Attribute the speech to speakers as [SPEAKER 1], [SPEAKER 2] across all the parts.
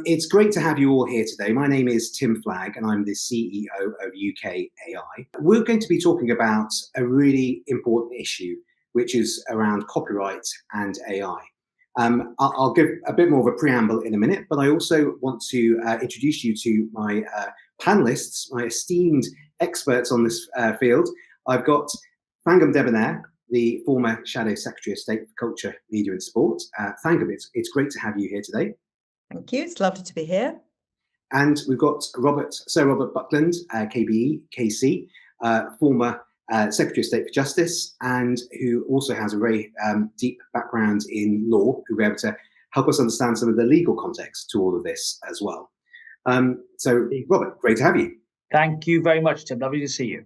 [SPEAKER 1] It's great to have you all here today. My name is Tim Flagg, and I'm the CEO of UKAI. We're going to be talking about a really important issue, which is around copyright and AI. I'll give a bit more of a preamble in a minute, but I also want to introduce you to my panelists, my esteemed experts on this field. I've got Thangam Debbonaire, the former Shadow Secretary of State for Culture, Media and Sport. Thangam, it's great to have you here today.
[SPEAKER 2] Thank you. It's lovely to be here.
[SPEAKER 1] And we've got Sir Robert Buckland, KBE, KC, former Secretary of State for Justice, and who also has a very deep background in law, who'll be able to help us understand some of the legal context to all of this as well. So, Robert, great to have you.
[SPEAKER 3] Thank you very much, Tim. Lovely to see you.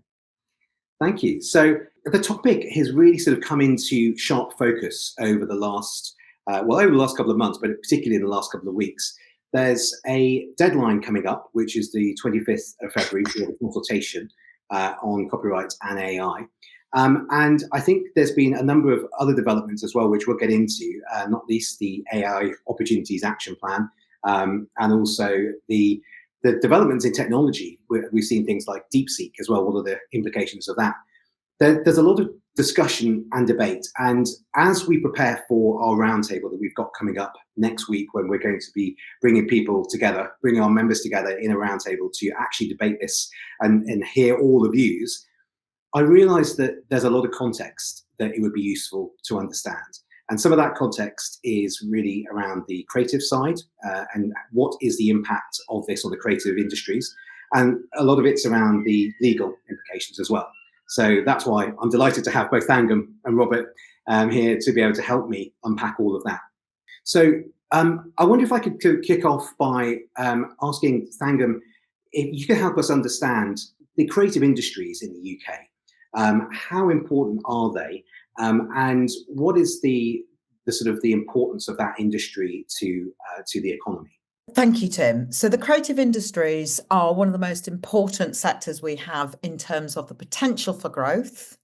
[SPEAKER 1] Thank you. So the topic has really sort of come into sharp focus over the last, over the last couple of months, but particularly in the last couple of weeks. There's a deadline coming up, which is the 25th of February for the consultation on copyright and AI. And I think there's been a number of other developments as well, which we'll get into, not least the AI Opportunities Action Plan, and also the developments in technology. We've seen things like DeepSeek as well. What are the implications of that? There's a lot of discussion and debate. And as we prepare for our roundtable that we've got coming up next week, when we're going to be bringing people together, bringing our members together in a roundtable to actually debate this and hear all the views, I realized that there's a lot of context that it would be useful to understand. And some of that context is really around the creative side and what is the impact of this on the creative industries. And a lot of it's around the legal implications as well. So that's why I'm delighted to have both Thangam and Robert here to be able to help me unpack all of that. So I wonder if I could kick off by asking Thangam if you could help us understand the creative industries in the UK. How important are they? And what is the sort of the importance of that industry to the economy?
[SPEAKER 2] Thank you, Tim. So the creative industries are one of the most important sectors we have in terms of the potential for growth,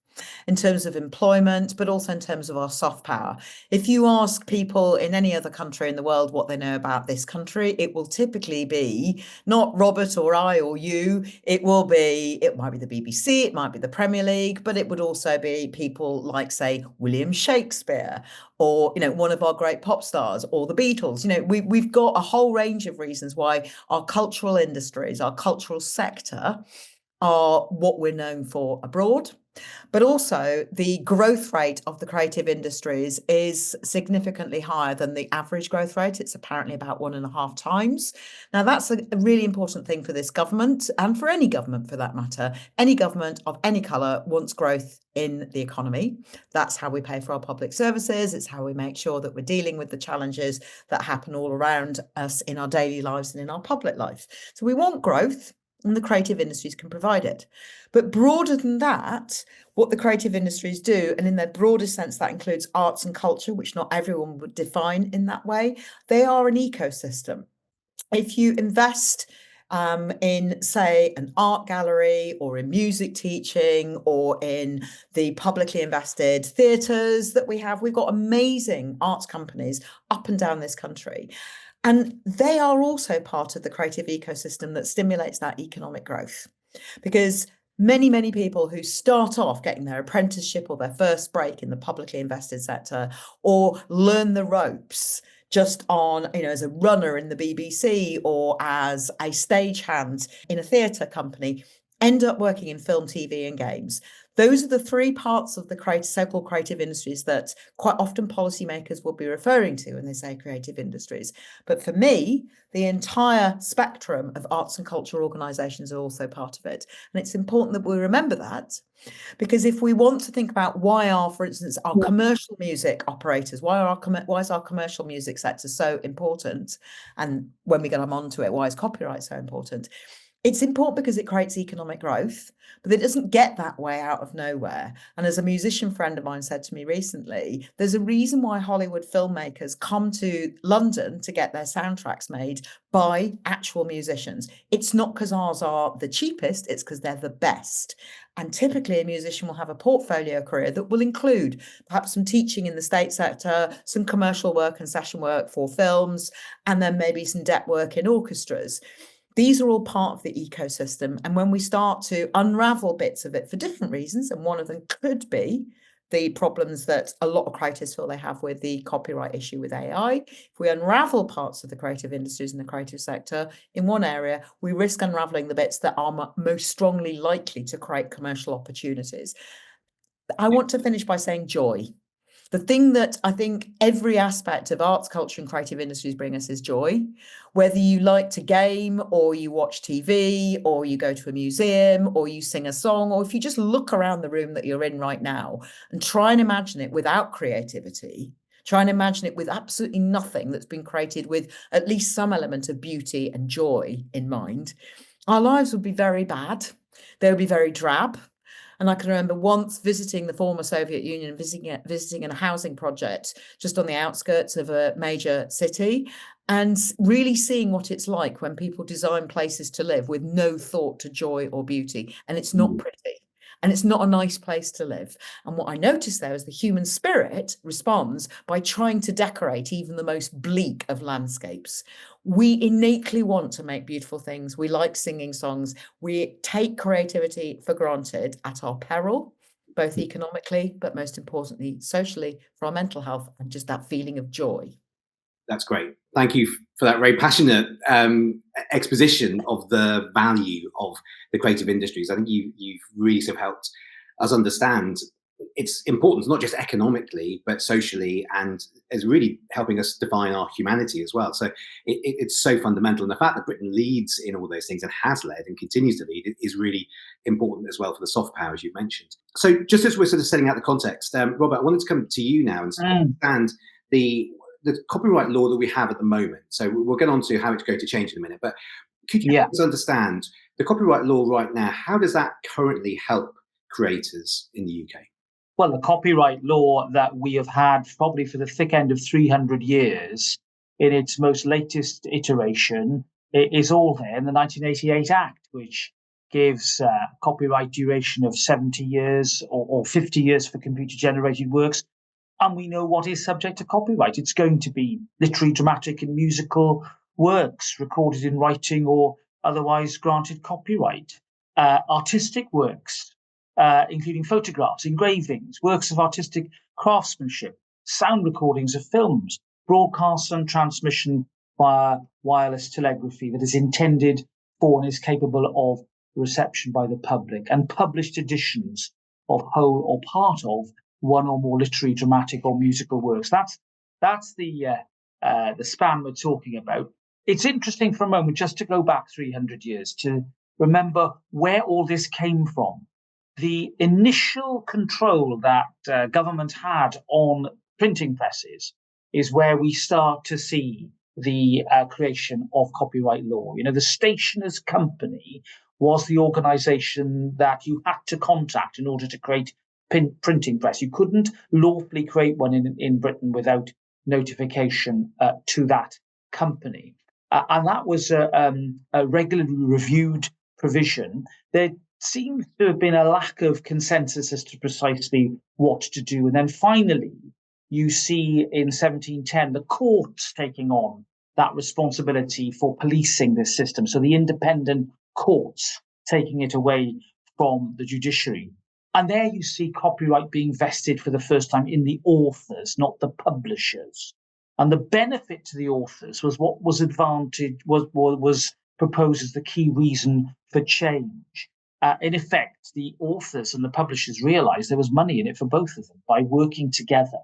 [SPEAKER 2] in terms of employment, but also in terms of our soft power. If you ask people in any other country in the world what they know about this country, it will typically be not Robert or I or you. It might be the BBC, it might be the Premier League, but it would also be people like, say, William Shakespeare, or one of our great pop stars, or the Beatles. We've got a whole range of reasons why our cultural industries, our cultural sector, are what we're known for abroad. But also the growth rate of the creative industries is significantly higher than the average growth rate. It's apparently about 1.5 times. Now, that's a really important thing for this government, and for any government for that matter. Any government of any colour wants growth in the economy. That's how we pay for our public services. It's how we make sure that we're dealing with the challenges that happen all around us in our daily lives and in our public life. So we want growth, and the creative industries can provide it. But broader than that, what the creative industries do, and in their broadest sense, that includes arts and culture, which not everyone would define in that way, they are an ecosystem. If you invest in, say, an art gallery, or in music teaching, or in the publicly invested theatres that we've got amazing arts companies up and down this country. And they are also part of the creative ecosystem that stimulates that economic growth. Because many, many people who start off getting their apprenticeship or their first break in the publicly invested sector, or learn the ropes just on, as a runner in the BBC or as a stagehand in a theatre company, end up working in film, TV and games. Those are the three parts of the so-called creative industries that quite often policymakers will be referring to when they say creative industries. But for me, the entire spectrum of arts and culture organisations are also part of it. And it's important that we remember that, because if we want to think about why for instance, our commercial music operators, why is our commercial music sector so important? And when we get onto it, why is copyright so important? It's important because it creates economic growth, but it doesn't get that way out of nowhere. And as a musician friend of mine said to me recently, there's a reason why Hollywood filmmakers come to London to get their soundtracks made by actual musicians. It's not because ours are the cheapest, it's because they're the best. And typically a musician will have a portfolio career that will include perhaps some teaching in the state sector, some commercial work and session work for films, and then maybe some debt work in orchestras. These are all part of the ecosystem. And when we start to unravel bits of it for different reasons, and one of them could be the problems that a lot of creators feel they have with the copyright issue with AI. If we unravel parts of the creative industries and the creative sector in one area, we risk unraveling the bits that are most strongly likely to create commercial opportunities. I want to finish by saying joy. The thing that I think every aspect of arts, culture, and creative industries bring us is joy. Whether you like to game, or you watch TV, or you go to a museum, or you sing a song, or if you just look around the room that you're in right now and try and imagine it without creativity, try and imagine it with absolutely nothing that's been created with at least some element of beauty and joy in mind, our lives would be very bad. They would be very drab. And I can remember once visiting the former Soviet Union, visiting a housing project just on the outskirts of a major city, and really seeing what it's like when people design places to live with no thought to joy or beauty. And it's not pretty. And it's not a nice place to live. And what I noticed there is the human spirit responds by trying to decorate even the most bleak of landscapes. We innately want to make beautiful things. We like singing songs. We take creativity for granted at our peril, both economically, but most importantly, socially, for our mental health and just that feeling of joy.
[SPEAKER 1] That's great. Thank you for that very passionate exposition of the value of the creative industries. I think you've really sort of helped us understand its importance, not just economically, but socially, and is really helping us define our humanity as well. So it's so fundamental. And the fact that Britain leads in all those things and has led and continues to lead is really important as well for the soft power, as you mentioned. So just as we're sort of setting out the context, Robert, I wanted to come to you now and understand the copyright law that we have at the moment. So we'll get on to how it's going to change in a minute, but could you help us understand the copyright law right now? How does that currently help creators in the UK?
[SPEAKER 3] Well, the copyright law that we have had probably for the thick end of 300 years, in its most latest iteration, is all there in the 1988 Act, which gives copyright duration of 70 years or 50 years for computer-generated works. And we know what is subject to copyright. It's going to be literary, dramatic, and musical works recorded in writing or otherwise granted copyright. Artistic works, including photographs, engravings, works of artistic craftsmanship, sound recordings of films, broadcast and transmission via wireless telegraphy that is intended for and is capable of reception by the public, and published editions of whole or part of one or more literary, dramatic, or musical works. That's the span we're talking about. It's interesting for a moment just to go back 300 years to remember where all this came from. The initial control that government had on printing presses is where we start to see the creation of copyright law. You know, the Stationers' Company was the organization that you had to contact in order to create printing press. You couldn't lawfully create one in Britain without notification to that company. And that was a regularly reviewed provision. There seems to have been a lack of consensus as to precisely what to do. And then finally, you see in 1710, the courts taking on that responsibility for policing this system. So the independent courts taking it away from the judiciary. And there you see copyright being vested for the first time in the authors, not the publishers. And the benefit to the authors was what was proposed as the key reason for change. In effect, the authors and the publishers realized there was money in it for both of them by working together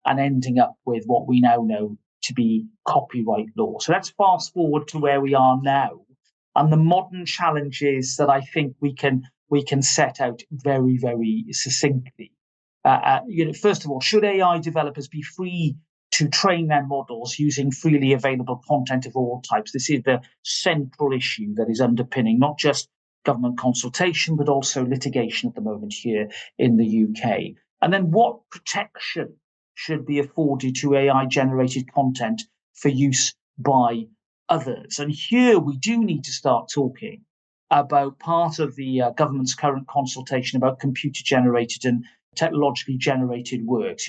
[SPEAKER 3] and ending up with what we now know to be copyright law. So let's fast forward to where we are now and the modern challenges that I think we can set out very, very succinctly. First of all, should AI developers be free to train their models using freely available content of all types. This is the central issue that is underpinning not just government consultation, but also litigation at the moment here in the UK. And then what protection should be afforded to AI-generated content for use by others? And here we do need to start talking about part of the government's current consultation about computer-generated and technologically generated works.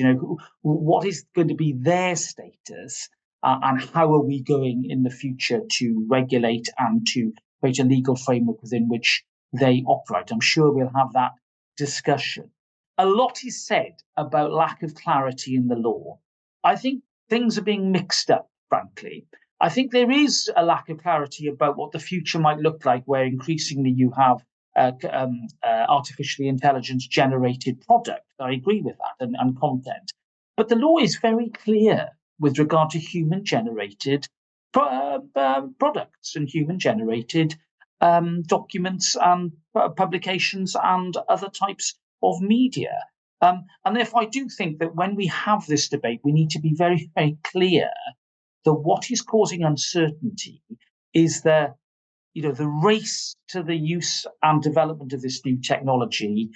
[SPEAKER 3] What is going to be their status, and how are we going in the future to regulate and to create a legal framework within which they operate? I'm sure we'll have that discussion. A lot is said about lack of clarity in the law. I think things are being mixed up, frankly. I think there is a lack of clarity about what the future might look like, where increasingly you have artificially intelligence generated product. I agree with that, and content. But the law is very clear with regard to human generated products and human generated documents and publications and other types of media. And therefore, I do think that when we have this debate, we need to be very, very clear that what is causing uncertainty is the race to the use and development of this new technology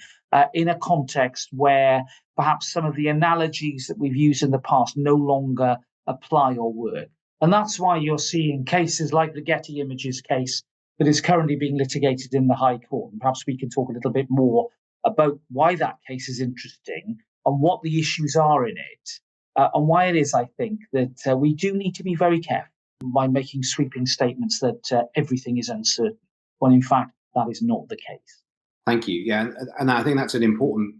[SPEAKER 3] in a context where perhaps some of the analogies that we've used in the past no longer apply or work. And that's why you're seeing cases like the Getty Images case that is currently being litigated in the High Court. And perhaps we can talk a little bit more about why that case is interesting and what the issues are in it, and why it is, I think, that we do need to be very careful by making sweeping statements that everything is uncertain, when in fact that is not the case.
[SPEAKER 1] Thank you. Yeah, and I think that's an important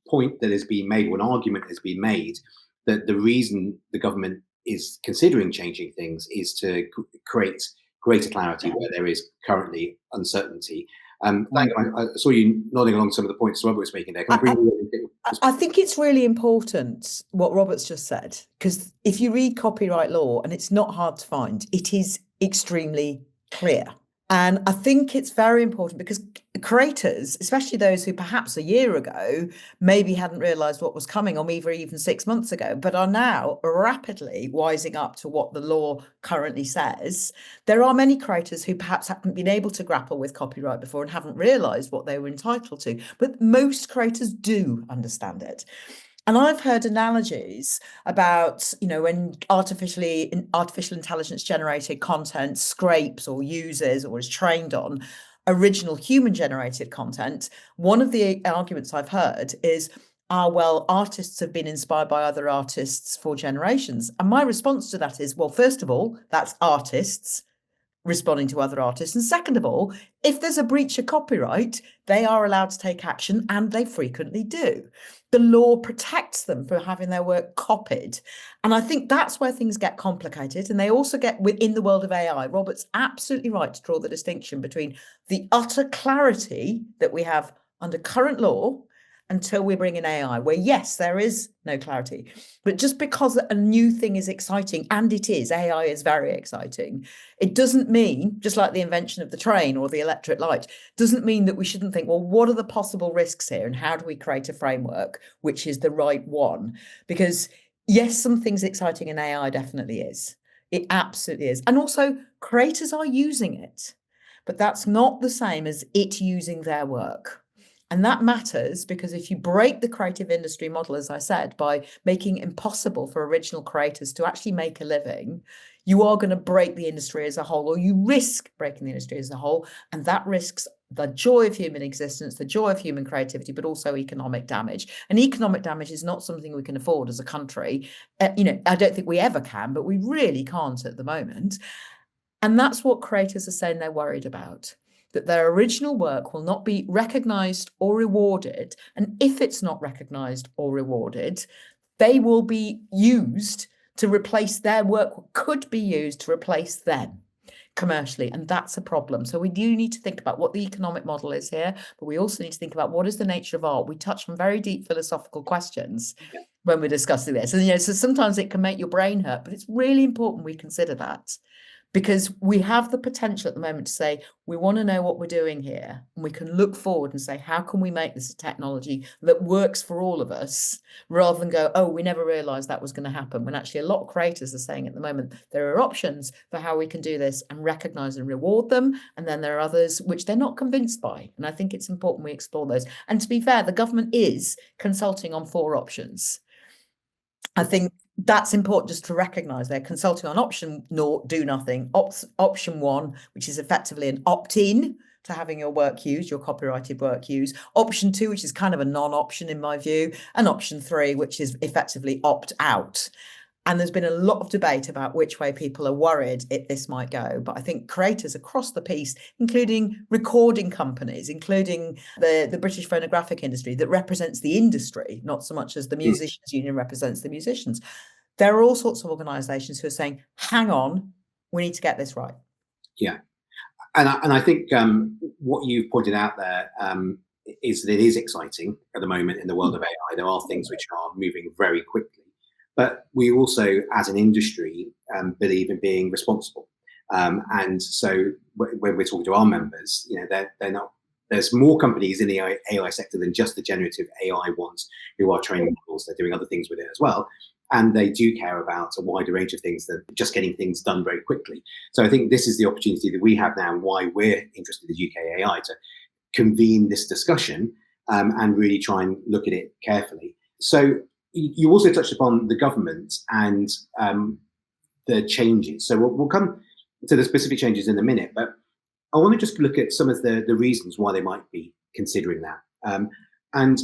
[SPEAKER 1] point that has been made, or an argument has been made, that the reason the government is considering changing things is to create greater clarity where there is currently uncertainty. Thangam, I saw you nodding along some of the points Robert was making there.
[SPEAKER 2] I think it's really important what Robert's just said, because if you read copyright law, and it's not hard to find, it is extremely clear. And I think it's very important because creators, especially those who perhaps a year ago maybe hadn't realised what was coming, or maybe even 6 months ago, but are now rapidly wising up to what the law currently says. There are many creators who perhaps haven't been able to grapple with copyright before and haven't realised what they were entitled to, but most creators do understand it. And I've heard analogies about, when artificial intelligence generated content scrapes or uses or is trained on original human generated content. One of the arguments I've heard is, well, artists have been inspired by other artists for generations. And my response to that is, well, first of all, that's artists responding to other artists. And second of all, if there's a breach of copyright, they are allowed to take action, and they frequently do. The law protects them from having their work copied. And I think that's where things get complicated. And they also get within the world of AI. Robert's absolutely right to draw the distinction between the utter clarity that we have under current law until we bring in AI, where yes, there is no clarity. But just because a new thing is exciting, and it is, AI is very exciting, it doesn't mean, just like the invention of the train or the electric light, doesn't mean that we shouldn't think, well, what are the possible risks here, and how do we create a framework which is the right one? Because yes, something's exciting in AI definitely is. It absolutely is. And also creators are using it, but that's not the same as it using their work. And that matters because if you break the creative industry model, as I said, by making it impossible for original creators to actually make a living, you are going to break the industry as a whole, or you risk breaking the industry as a whole. And that risks the joy of human existence, the joy of human creativity, but also economic damage. And economic damage is not something we can afford as a country. I don't think we ever can, but we really can't at the moment. And that's what creators are saying they're worried about, that their original work will not be recognised or rewarded. And if it's not recognised or rewarded, they will be used to replace their work, could be used to replace them commercially. And that's a problem. So we do need to think about what the economic model is here, but we also need to think about what is the nature of art. We touch on very deep philosophical questions when we're discussing this. And, so sometimes it can make your brain hurt, but it's really important we consider that. because we have the potential at the moment to say, we want to know what we're doing here, and we can look forward and say, how can we make this a technology that works for all of us, rather than go, oh, we never realized that was going to happen. When actually a lot of creators are saying at the moment, there are options for how we can do this and recognize and reward them. And then there are others which they're not convinced by. And I think it's important we explore those. And to be fair, the government is consulting on 4 options. I think that's important just to recognise they're consulting on option 0, do nothing, option 1, which is effectively an opt-in to having your work used, your copyrighted work used, option 2, which is kind of a non-option in my view, and option 3, which is effectively opt-out. And there's been a lot of debate about which way people are worried this might go. But I think creators across the piece, including recording companies, including the British phonographic industry that represents the industry, not so much as the Musicians Union represents the musicians. There are all sorts of organisations who are saying, hang on, we need to get this right.
[SPEAKER 1] Yeah. And I think what you've pointed out there is that it is exciting at the moment in the world of AI. There are things which are moving very quickly. But we also, as an industry, believe in being responsible. And so when we're talking to our members, they're not. There's more companies in the AI sector than just the generative AI ones who are training models. They're doing other things with it as well. And they do care about a wider range of things than just getting things done very quickly. So I think this is the opportunity that we have now, and why we're interested in UKAI, to convene this discussion and really try and look at it carefully. So you also touched upon the government and the changes. So we'll come to the specific changes in a minute, but I want to just look at some of the reasons why they might be considering that. And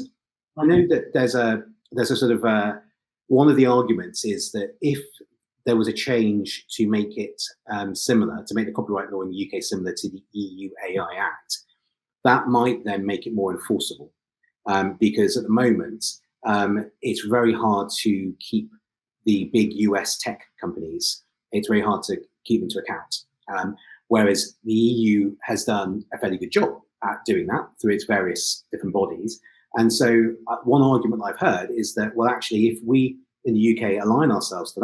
[SPEAKER 1] I know that there's a sort of one of the arguments is that if there was a change to make it similar, to make the copyright law in the UK similar to the EU AI Act, that might then make it more enforceable. Because at the moment, it's very hard to keep the big US tech companies. It's very hard to keep them to account. Whereas the EU has done a fairly good job at doing that through its various different bodies. And so one argument I've heard is that, well, actually, if we in the UK align ourselves to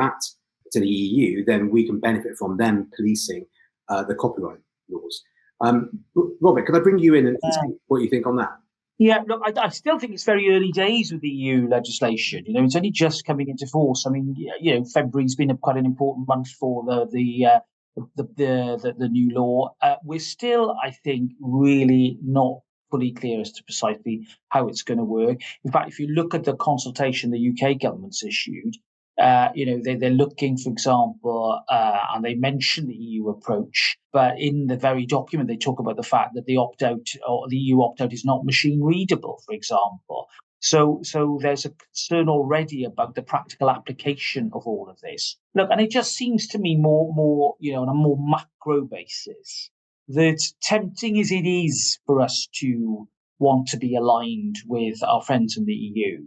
[SPEAKER 1] the EU, then we can benefit from them policing the copyright laws. Robert, could I bring you in and see what you think on that?
[SPEAKER 3] Yeah, look, I still think it's very early days with the EU legislation. It's only just coming into force. I mean, February's been quite an important month for the new law. We're still, I think, really not fully clear as to precisely how it's going to work. In fact, if you look at the consultation the UK government's issued, they're looking, for example, and they mention the EU approach, but in the very document they talk about the fact that the opt-out or the EU opt-out is not machine readable, for example. So there's a concern already about the practical application of all of this. Look, and it just seems to me more on a more macro basis, that tempting as it is for us to want to be aligned with our friends in the EU.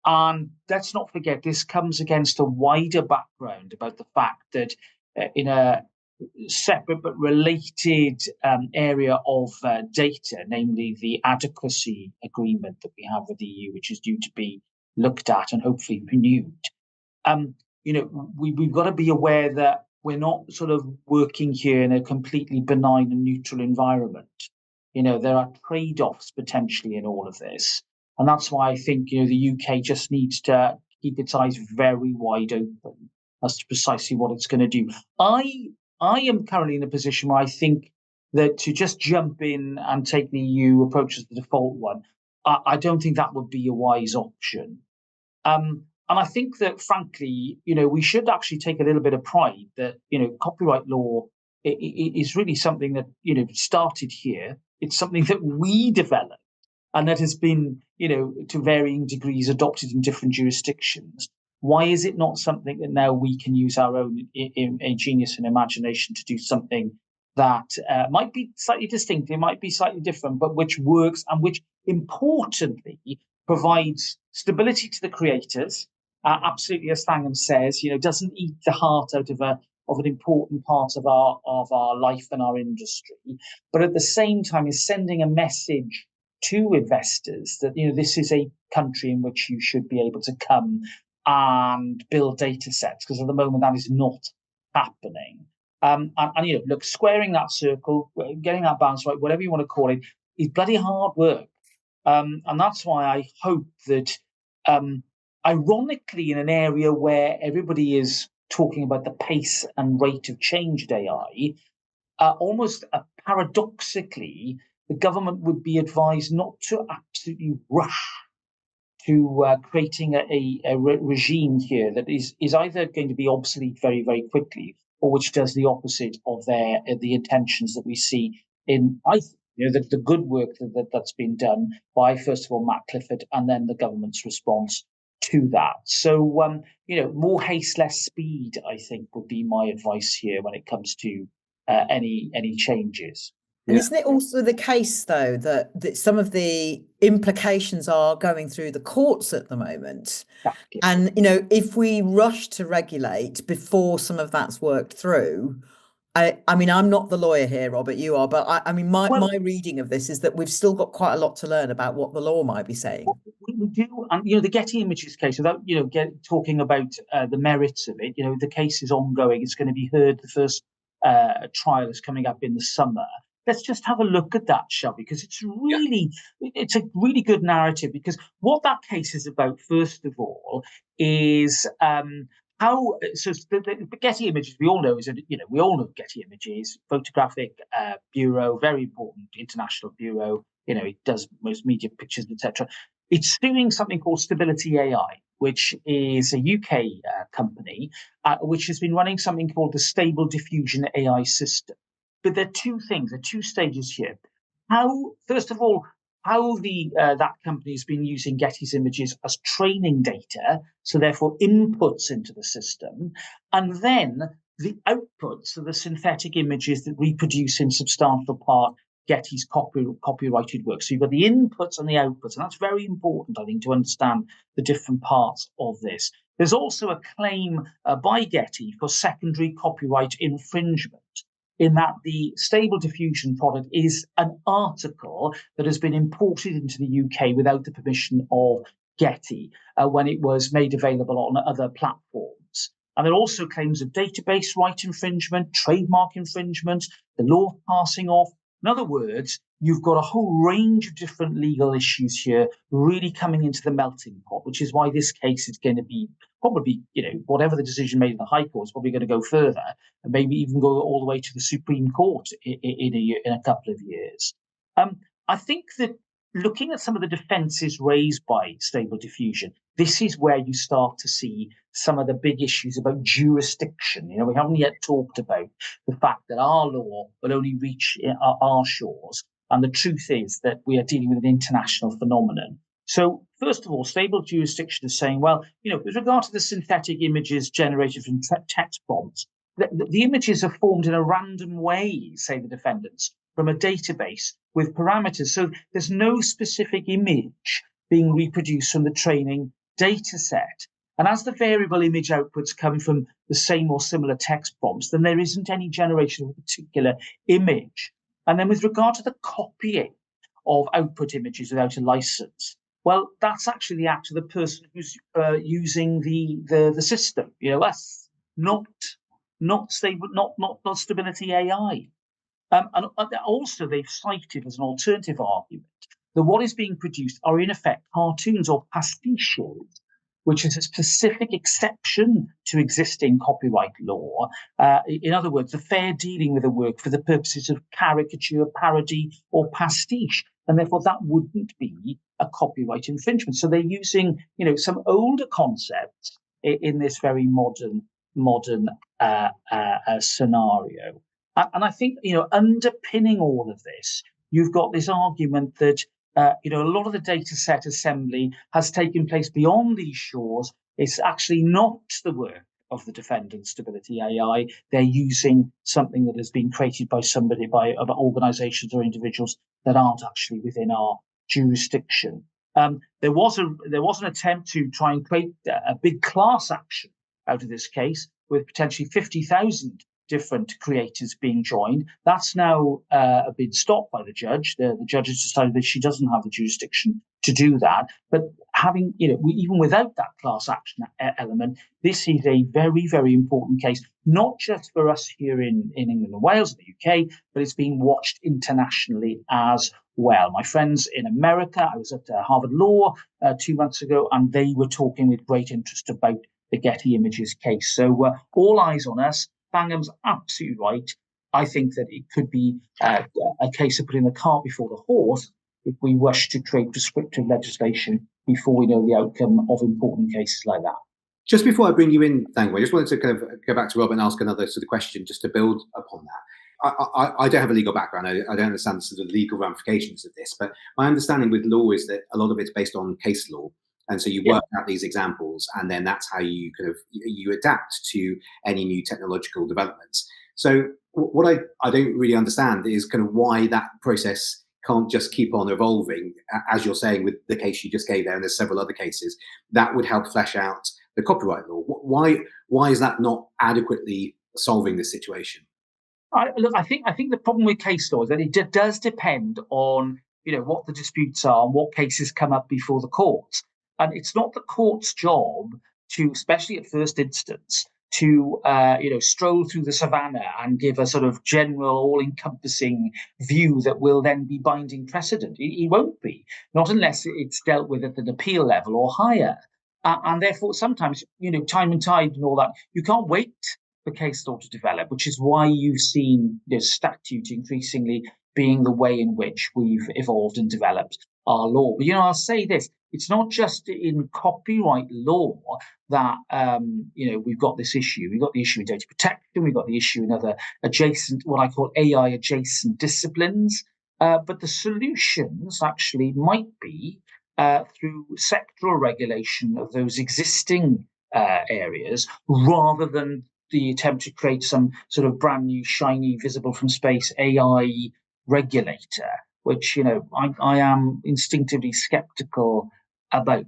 [SPEAKER 3] And let's not forget, this comes against a wider background about the fact that in a separate but related area of data, namely the adequacy agreement that we have with the EU, which is due to be looked at and hopefully renewed, we've got to be aware that we're not sort of working here in a completely benign and neutral environment. There are trade-offs potentially in all of this. And that's why I think, the UK just needs to keep its eyes very wide open as to precisely what it's going to do. I am currently in a position where I think that to just jump in and take the EU approach as the default one, I don't think that would be a wise option. And I think that, frankly, we should actually take a little bit of pride that, copyright law is really something that, started here. It's something that we developed. And that has been, to varying degrees adopted in different jurisdictions. Why is it not something that now we can use our own genius and imagination to do something that might be slightly distinct, it might be slightly different, but which works and which, importantly, provides stability to the creators? Absolutely, as Thangam says, doesn't eat the heart out of an important part of our life and our industry, but at the same time is sending a message to investors that this is a country in which you should be able to come and build data sets, because at the moment that is not happening. And look, squaring that circle, getting that balance right, whatever you want to call it, is bloody hard work. And that's why I hope that, ironically, in an area where everybody is talking about the pace and rate of change of AI, almost paradoxically, the government would be advised not to absolutely rush to creating a regime here that is either going to be obsolete very, very quickly, or which does the opposite of the intentions that we see in, the good work that's been done by, first of all, Matt Clifford, and then the government's response to that. So, more haste, less speed, I think, would be my advice here when it comes to any changes.
[SPEAKER 2] And isn't it also the case, though, that some of the implications are going through the courts at the moment?
[SPEAKER 3] Exactly.
[SPEAKER 2] And, if we rush to regulate before some of that's worked through, I mean, I'm not the lawyer here, Robert, you are, but my reading of this is that we've still got quite a lot to learn about what the law might be saying.
[SPEAKER 3] We do, and the Getty Images case, without talking about the merits of it, the case is ongoing. It's going to be heard. The first trial is coming up in the summer. Let's just have a look at that, shall we? Because it's a really good narrative. Because what that case is about, first of all, is how. So the Getty Images, we all know we all know Getty Images, photographic bureau, very important international bureau. It does most media pictures, etc. It's doing something called Stability AI, which is a UK company, which has been running something called the Stable Diffusion AI system. But there are two things, there are two stages here. First of all, how that company has been using Getty's images as training data, so therefore inputs into the system, and then the outputs, so the synthetic images that reproduce in substantial part Getty's copyrighted work. So you've got the inputs and the outputs, and that's very important, I think, to understand the different parts of this. There's also a claim by Getty for secondary copyright infringement, in that the Stable Diffusion product is an article that has been imported into the UK without the permission of Getty when it was made available on other platforms. And there are also claims of database right infringement, trademark infringement, the law passing off. In other words, you've got a whole range of different legal issues here really coming into the melting pot, which is why this case is going to be probably, whatever the decision made in the High Court is probably going to go further and maybe even go all the way to the Supreme Court in a couple of years. I think that looking at some of the defences raised by Stable Diffusion, this is where you start to see some of the big issues about jurisdiction. We haven't yet talked about the fact that our law will only reach our shores. And the truth is that we are dealing with an international phenomenon. So, first of all, Stable Jurisdiction is saying, well, with regard to the synthetic images generated from text prompts, the images are formed in a random way, say the defendants, from a database with parameters. So there's no specific image being reproduced from the training data set. And as the variable image outputs come from the same or similar text prompts, then there isn't any generation of a particular image. And then with regard to the copying of output images without a license, well, that's actually the act of the person who's using the system. That's not Stability AI. And also they've cited as an alternative argument that what is being produced are in effect cartoons or pastiches, which is a specific exception to existing copyright law. In other words, the fair dealing with a work for the purposes of caricature, parody, or pastiche. And therefore, that wouldn't be a copyright infringement. So they're using, some older concepts in this very modern scenario. And I think, underpinning all of this, you've got this argument that, a lot of the data set assembly has taken place beyond these shores. It's actually not the work of the defendant, Stability AI. They're using something that has been created by somebody, by organizations or individuals that aren't actually within our jurisdiction. There was an attempt to try and create a big class action out of this case with potentially 50,000 different creators being joined. That's now been stopped by the judge. The judge has decided that she doesn't have the jurisdiction to to do that. But having, even without that class action element, this is a very, very important case, not just for us here in England and Wales, the UK, but it's being watched internationally as well. My friends in America, I was at Harvard Law 2 months ago, and they were talking with great interest about the Getty Images case. So all eyes on us. Thangam's absolutely right. I think that it could be a case of putting the cart before the horse if we wish to create prescriptive legislation before we know the outcome of important cases like that.
[SPEAKER 1] Just before I bring you in, Thangam, I just wanted to kind of go back to Rob and ask another sort of question just to build upon that. I don't have a legal background. I don't understand the sort of legal ramifications of this, but my understanding with law is that a lot of it's based on case law. And so you work out these examples, and then that's how you kind of you adapt to any new technological developments. So what I don't really understand is kind of why that process can't just keep on evolving, as you're saying with the case you just gave there, and there's several other cases that would help flesh out the copyright law. Why is that not adequately solving this situation?
[SPEAKER 3] Look, I think the problem with case law is that it does depend on what the disputes are and what cases come up before the courts. And it's not the court's job to, especially at first instance, to stroll through the savannah and give a sort of general, all-encompassing view that will then be binding precedent. It won't be, not unless it's dealt with at an appeal level or higher. And therefore, sometimes, time and tide and all that, you can't wait for case law to develop, which is why you've seen statute increasingly being the way in which we've evolved and developed our law. But, I'll say this, it's not just in copyright law that, we've got this issue. We've got the issue in data protection. We've got the issue in other adjacent, what I call AI adjacent disciplines. But the solutions actually might be through sectoral regulation of those existing areas, rather than the attempt to create some sort of brand new, shiny, visible from space AI regulator, which I am instinctively skeptical about,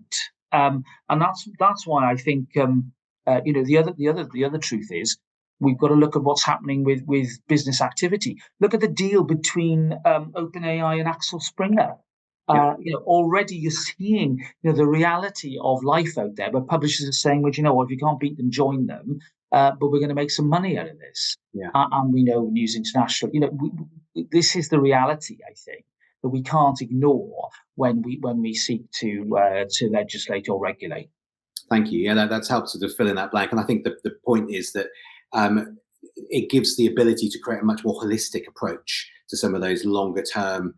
[SPEAKER 3] and that's why I think the other truth is we've got to look at what's happening with business activity. Look at the deal between OpenAI and Axel Springer. Already you're seeing the reality of life out there, where publishers are saying, well, if you can't beat them, join them. But we're going to make some money out of this. And we know News International. This is the reality, I think, that we can't ignore when we seek to legislate or regulate.
[SPEAKER 1] Thank you. Yeah, that's helped sort of fill in that blank. And I think the point is that it gives the ability to create a much more holistic approach to some of those longer term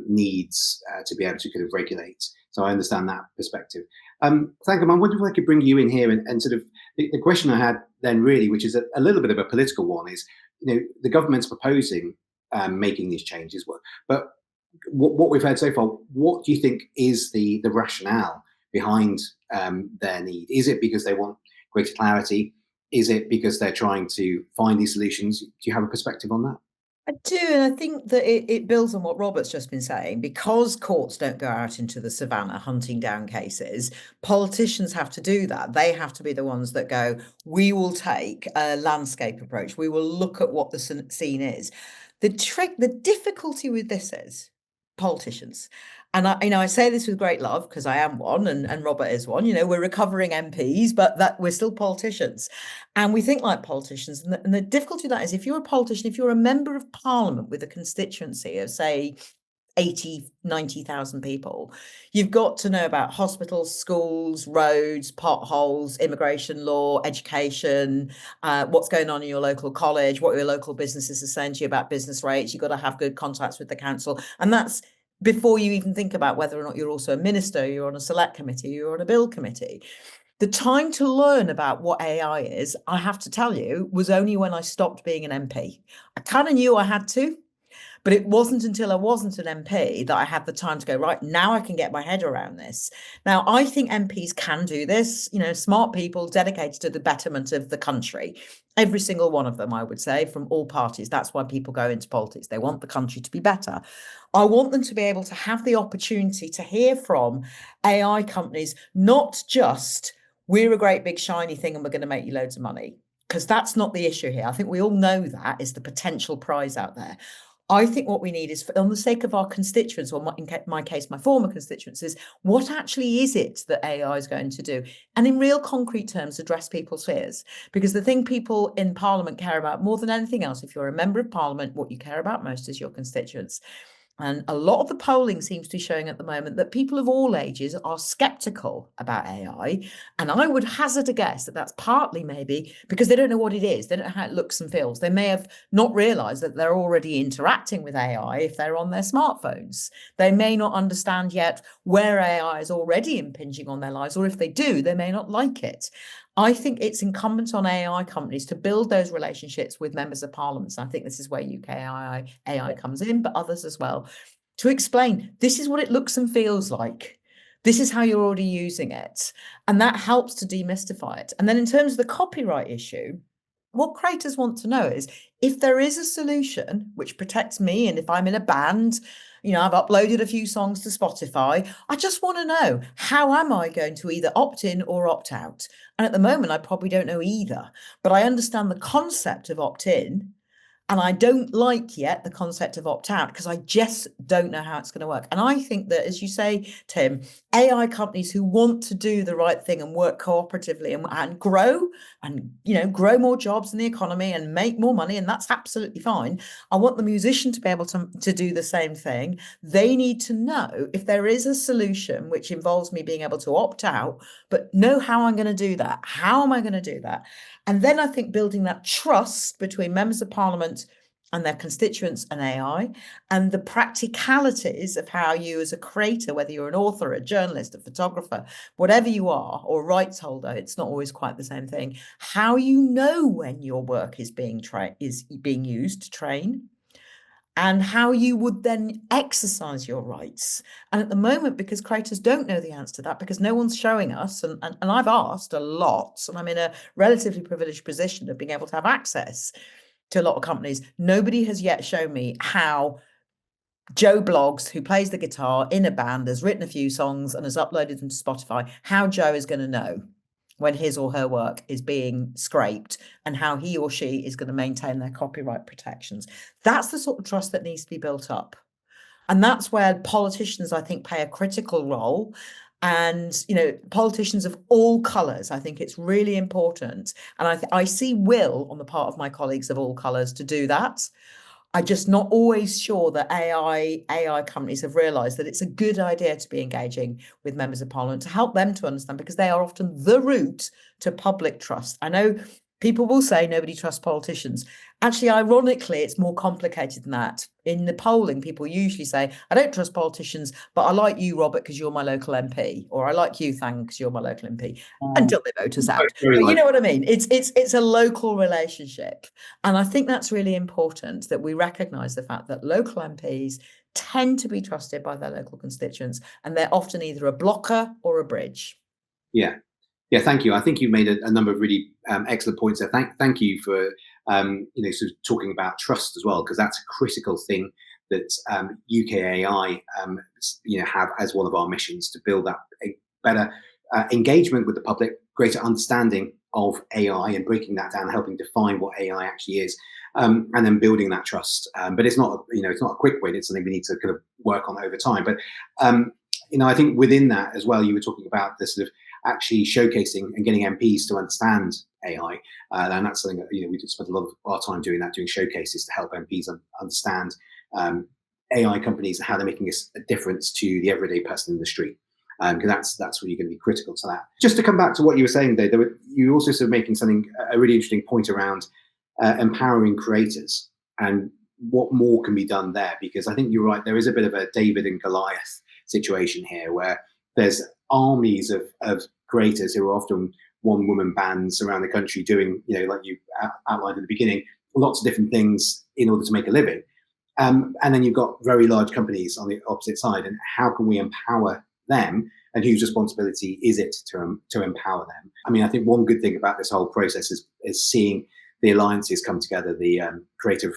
[SPEAKER 1] needs to be able to kind of regulate. So I understand that perspective. Thangam, I wonder if I could bring you in here and sort of the question I had then really, which is a little bit of a political one, is the government's proposing making these changes, but what we've heard so far, what do you think is the rationale behind their need? Is it because they want greater clarity? Is it because they're trying to find these solutions? Do you have a perspective on that?
[SPEAKER 2] I do, and I think that it builds on what Robert's just been saying. Because courts don't go out into the savannah hunting down cases, politicians have to do that. They have to be the ones that go, we will take a landscape approach. We will look at what the scene is. The difficulty with this is politicians. And I say this with great love, because I am one and Robert is one. We're recovering MPs, but that we're still politicians. And we think like politicians. And the difficulty of that is, if you're a politician, if you're a member of parliament with a constituency of, say, 80, 90,000 people, you've got to know about hospitals, schools, roads, potholes, immigration law, education, what's going on in your local college, what your local businesses are saying to you about business rates. You've got to have good contacts with the council. And that's before you even think about whether or not you're also a minister, you're on a select committee, you're on a bill committee. The time to learn about what AI is, I have to tell you, was only when I stopped being an MP. I kind of knew I had to, but it wasn't until I wasn't an MP that I had the time to go, right, now I can get my head around this. Now, I think MPs can do this, smart people dedicated to the betterment of the country. Every single one of them, I would say, from all parties. That's why people go into politics. They want the country to be better. I want them to be able to have the opportunity to hear from AI companies, not just, we're a great big shiny thing and we're going to make you loads of money, because that's not the issue here. I think we all know that is the potential prize out there. I think what we need is, on the sake of our constituents, or in my case, my former constituents, is what actually is it that AI is going to do? And in real concrete terms, address people's fears. Because the thing people in Parliament care about more than anything else, if you're a member of Parliament, what you care about most is your constituents. And a lot of the polling seems to be showing at the moment that people of all ages are skeptical about AI. And I would hazard a guess that that's partly maybe because they don't know what it is. They don't know how it looks and feels. They may have not realized that they're already interacting with AI if they're on their smartphones. They may not understand yet where AI is already impinging on their lives, or if they do, they may not like it. I think it's incumbent on AI companies to build those relationships with members of parliament. And I think this is where UKAI comes in, but others as well, to explain this is what it looks and feels like. This is how you're already using it. And that helps to demystify it. And then in terms of the copyright issue, what creators want to know is if there is a solution which protects me, and if I'm in a band, I've uploaded a few songs to Spotify, I just want to know, how am I going to either opt in or opt out? And at the moment, I probably don't know either, but I understand the concept of opt in. And I don't like yet the concept of opt out because I just don't know how it's going to work. And I think that, as you say, Tim, AI companies who want to do the right thing and work cooperatively and grow and, grow more jobs in the economy and make more money, and that's absolutely fine. I want the musician to be able to do the same thing. They need to know if there is a solution which involves me being able to opt out, but know how I'm going to do that. How am I going to do that? And then I think building that trust between members of parliament and their constituents and AI, and the practicalities of how you as a creator, whether you're an author, a journalist, a photographer, whatever you are, or a rights holder, it's not always quite the same thing, how you know when your work is being used to train, and how you would then exercise your rights. And at the moment, because creators don't know the answer to that, because no one's showing us, and I've asked a lot, and I'm in a relatively privileged position of being able to have access to a lot of companies, nobody has yet shown me how Joe Bloggs, who plays the guitar in a band, has written a few songs and has uploaded them to Spotify, how Joe is going to know when his or her work is being scraped, and how he or she is going to maintain their copyright protections. That's the sort of trust that needs to be built up. And that's where politicians, I think, play a critical role. And, politicians of all colours, I think it's really important. And I see will on the part of my colleagues of all colours to do that. I'm just not always sure that AI companies have realised that it's a good idea to be engaging with members of parliament to help them to understand, because they are often the route to public trust. I know people will say nobody trusts politicians. Actually, ironically, it's more complicated than that. In the polling, people usually say, I don't trust politicians, but I like you, Robert, because you're my local MP, or I like you, Thang, because you're my local MP, until they vote us out. But you know what I mean? It's a local relationship. And I think that's really important, that we recognise the fact that local MPs tend to be trusted by their local constituents, and they're often either a blocker or a bridge.
[SPEAKER 1] Yeah. Yeah, thank you. I think you made a number of really excellent points there. Thank you for sort of talking about trust as well, because that's a critical thing that UKAI have as one of our missions, to build up a better engagement with the public, greater understanding of AI, and breaking that down, helping define what AI actually is, and then building that trust. But it's not it's not a quick win. It's something we need to kind of work on over time. But I think within that as well, you were talking about the sort of actually showcasing and getting MPs to understand AI, and that's something that we did spend a lot of our time doing showcases to help MPs understand AI companies and how they're making a difference to the everyday person in the street, because that's really going to be critical to that. Just to come back to what you were saying, though, you were also sort of making a really interesting point around empowering creators and what more can be done there, because I think you're right, there is a bit of a David and Goliath situation here, where there's armies of creators who are often one-woman bands around the country doing, like you outlined at the beginning, lots of different things in order to make a living. And then you've got very large companies on the opposite side, and how can we empower them, and whose responsibility is it to empower them? I mean, I think one good thing about this whole process is seeing the alliances come together, the Creative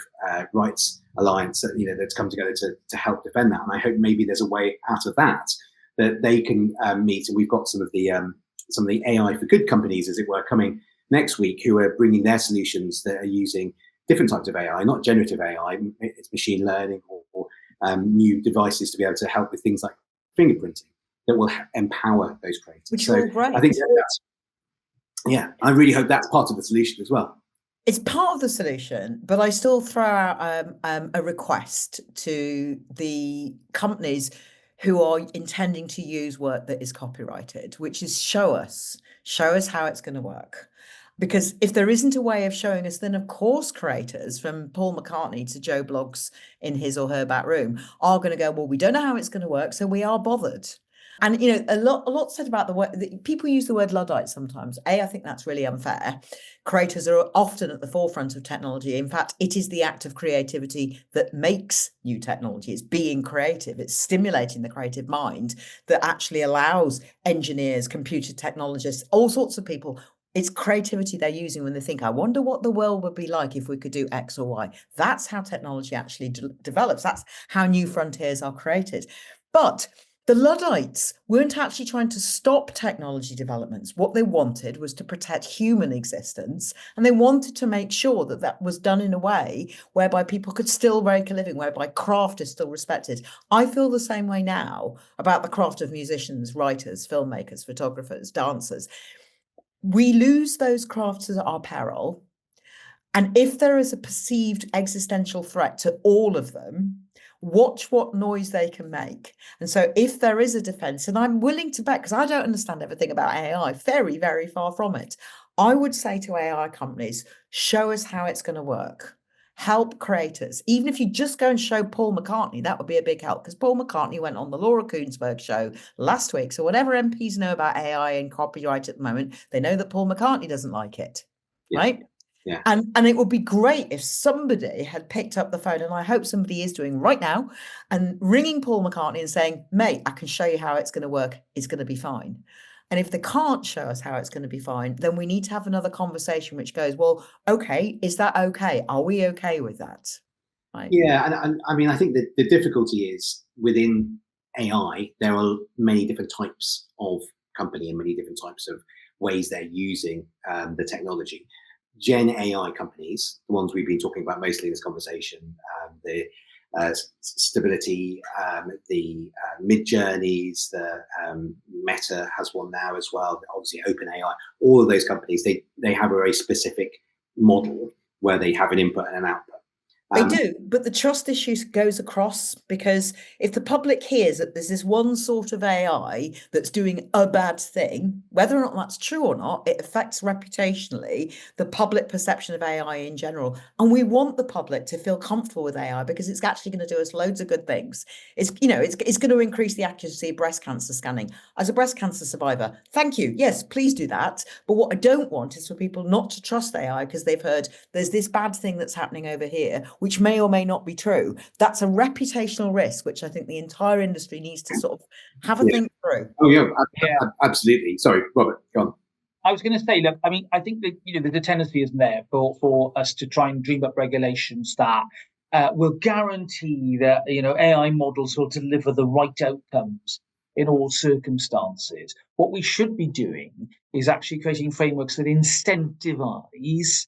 [SPEAKER 1] Rights Alliance, that's come together to help defend that. And I hope maybe there's a way out of that they can meet. And we've got some of the AI for good companies, as it were, coming next week, who are bringing their solutions that are using different types of AI, not generative AI. It's machine learning or new devices to be able to help with things like fingerprinting that will empower those creators.
[SPEAKER 2] Which are all great.
[SPEAKER 1] I think I really hope that's part of the solution as well.
[SPEAKER 2] It's part of the solution, but I still throw out a request to the companies who are intending to use work that is copyrighted, which is show us how it's going to work. Because if there isn't a way of showing us, then of course creators from Paul McCartney to Joe Bloggs in his or her back room are going to go, well, we don't know how it's going to work, so we are bothered. And a lot said about the word. People use the word Luddite sometimes. I think that's really unfair. Creators are often at the forefront of technology. In fact, it is the act of creativity that makes new technology. It's being creative. It's stimulating the creative mind that actually allows engineers, computer technologists, all sorts of people. It's creativity they're using when they think, I wonder what the world would be like if we could do X or Y. That's how technology actually develops. That's how new frontiers are created. But the Luddites weren't actually trying to stop technology developments. What they wanted was to protect human existence, and they wanted to make sure that that was done in a way whereby people could still make a living, whereby craft is still respected. I feel the same way now about the craft of musicians, writers, filmmakers, photographers, dancers. We lose those crafts at our peril. And if there is a perceived existential threat to all of them, watch what noise they can make. And so if there is a defense, and I'm willing to bet, because I don't understand everything about AI, very, very far from it, I would say to AI companies, show us how it's going to work. Help creators. Even if you just go and show Paul McCartney, that would be a big help, because Paul McCartney went on the Laura Koonsberg show last week. So whatever MPs know about AI and copyright at the moment, they know that Paul McCartney doesn't like it, right?
[SPEAKER 1] Yeah.
[SPEAKER 2] And it would be great if somebody had picked up the phone, and I hope somebody is doing right now, and ringing Paul McCartney and saying, mate, I can show you how it's going to work. It's going to be fine. And if they can't show us how it's going to be fine, then we need to have another conversation which goes, well, okay, is that okay? Are we okay with that? Right.
[SPEAKER 1] Yeah, and I mean, I think that the difficulty is within AI, there are many different types of company and many different types of ways they're using the technology. Gen AI companies, the ones we've been talking about mostly in this conversation, the Stability, the Midjourneys, the Meta has one now as well. Obviously, OpenAI. All of those companies, they have a very specific model where they have an input and an output.
[SPEAKER 2] They do, but the trust issue goes across, because if the public hears that there's this one sort of AI that's doing a bad thing, whether or not that's true or not, it affects reputationally the public perception of AI in general. And we want the public to feel comfortable with AI because it's actually going to do us loads of good things. It's going to increase the accuracy of breast cancer scanning. As a breast cancer survivor, thank you. Yes, please do that. But what I don't want is for people not to trust AI because they've heard there's this bad thing that's happening over here, which may or may not be true. That's a reputational risk, which I think the entire industry needs to sort of have a think through.
[SPEAKER 1] Oh yeah, absolutely. Sorry, Robert, go on.
[SPEAKER 3] I was going to say, look, I mean, I think that the tendency isn't there for us to try and dream up regulations that will guarantee that AI models will deliver the right outcomes in all circumstances. What we should be doing is actually creating frameworks that incentivize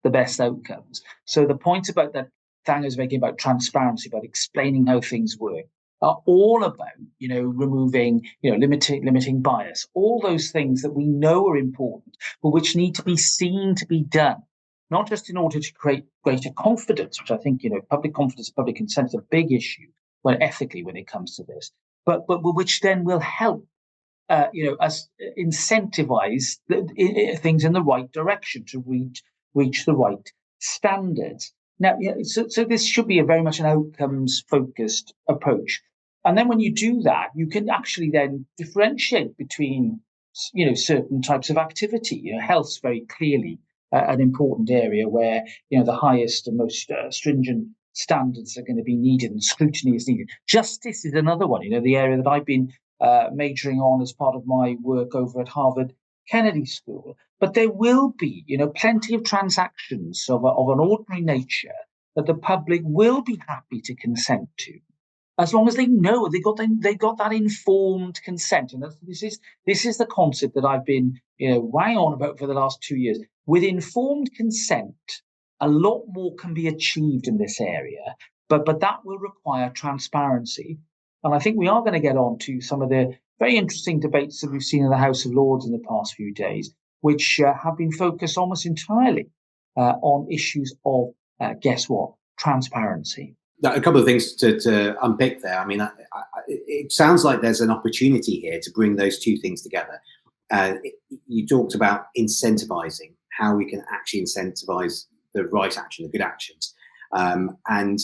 [SPEAKER 3] the best outcomes. So the point about that Thangam's making about transparency, about explaining how things work, are all about, removing, limiting bias, all those things that we know are important, but which need to be seen to be done, not just in order to create greater confidence, which I think, public confidence, public consent is a big issue, ethically when it comes to this, but which then will help, us incentivize things in the right direction to reach the right standards. Now, so this should be a very much an outcomes-focused approach. And then when you do that, you can actually then differentiate between, certain types of activity. Health's very clearly an important area where, the highest and most stringent standards are going to be needed and scrutiny is needed. Justice is another one, the area that I've been majoring on as part of my work over at Harvard Kennedy School. But there will be, plenty of transactions of an ordinary nature that the public will be happy to consent to, as long as they know they got that informed consent. And this is the concept that I've been, weighing on about for the last 2 years. With informed consent, a lot more can be achieved in this area, but that will require transparency. And I think we are going to get on to some of the very interesting debates that we've seen in the House of Lords in the past few days, which have been focused almost entirely on issues of, guess what, transparency.
[SPEAKER 1] A couple of things to unpick there. I mean, it sounds like there's an opportunity here to bring those two things together. You talked about incentivizing, how we can actually incentivize the right action, the good actions. And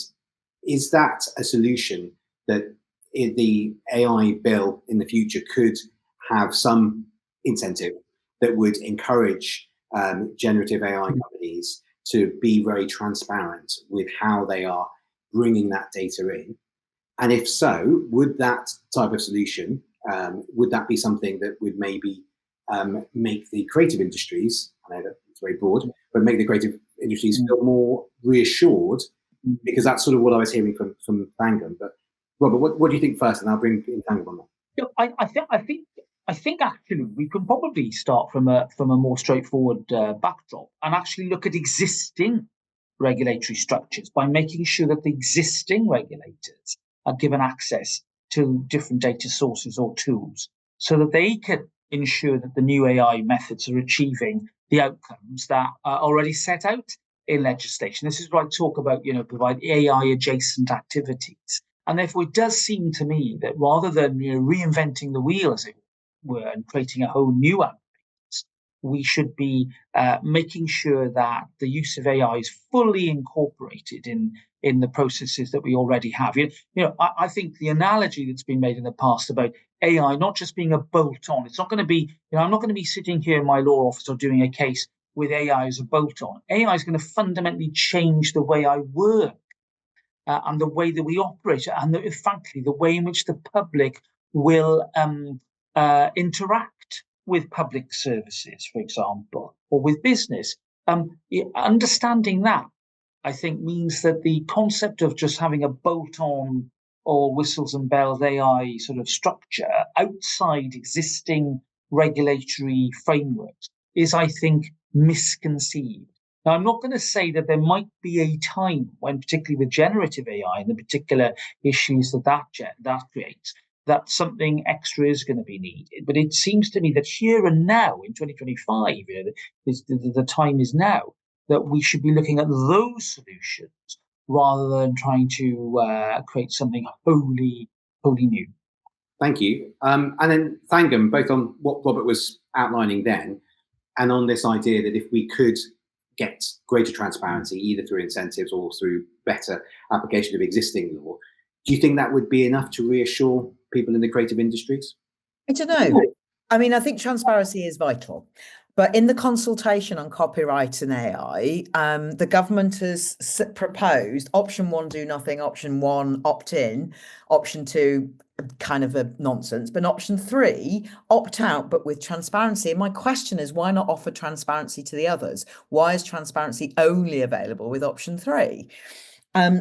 [SPEAKER 1] is that a solution that the AI bill in the future could have some incentive that would encourage generative AI companies to be very transparent with how they are bringing that data in? And if so, would that type of solution, would that be something that would maybe make the creative industries, I know that it's very broad, but make the creative industries feel more reassured? Because that's sort of what I was hearing from Thangam. But Robert, what do you think first? And I'll bring in Thangam on that.
[SPEAKER 3] I think actually we can probably start from a more straightforward backdrop and actually look at existing regulatory structures by making sure that the existing regulators are given access to different data sources or tools so that they can ensure that the new AI methods are achieving the outcomes that are already set out in legislation. This is what I talk about, provide AI adjacent activities. And therefore, it does seem to me that rather than reinventing the wheel, as it were, and creating a whole new apparatus, we should be making sure that the use of AI is fully incorporated in the processes that we already have. I think the analogy that's been made in the past about AI not just being a bolt-on, it's not going to be, I'm not going to be sitting here in my law office or doing a case with AI as a bolt-on. AI is going to fundamentally change the way I work and the way that we operate, and frankly, the way in which the public will interact with public services, for example, or with business. Understanding that, I think, means that the concept of just having a bolt-on or whistles and bells AI sort of structure outside existing regulatory frameworks is, I think, misconceived. Now, I'm not going to say that there might be a time when, particularly with generative AI and the particular issues that creates, that something extra is going to be needed. But it seems to me that here and now, in 2025, the time is now that we should be looking at those solutions rather than trying to create something wholly new.
[SPEAKER 1] Thank you. And then Thangam, both on what Robert was outlining then, and on this idea that if we could get greater transparency, either through incentives or through better application of existing law, do you think that would be enough to reassure people in the creative industries?
[SPEAKER 2] I don't know. I mean, I think transparency is vital. But in the consultation on copyright and AI, the government has proposed option 1, do nothing, option 1, opt in, option 2, kind of a nonsense, but option 3, opt out, but with transparency. And my question is, why not offer transparency to the others? Why is transparency only available with option 3?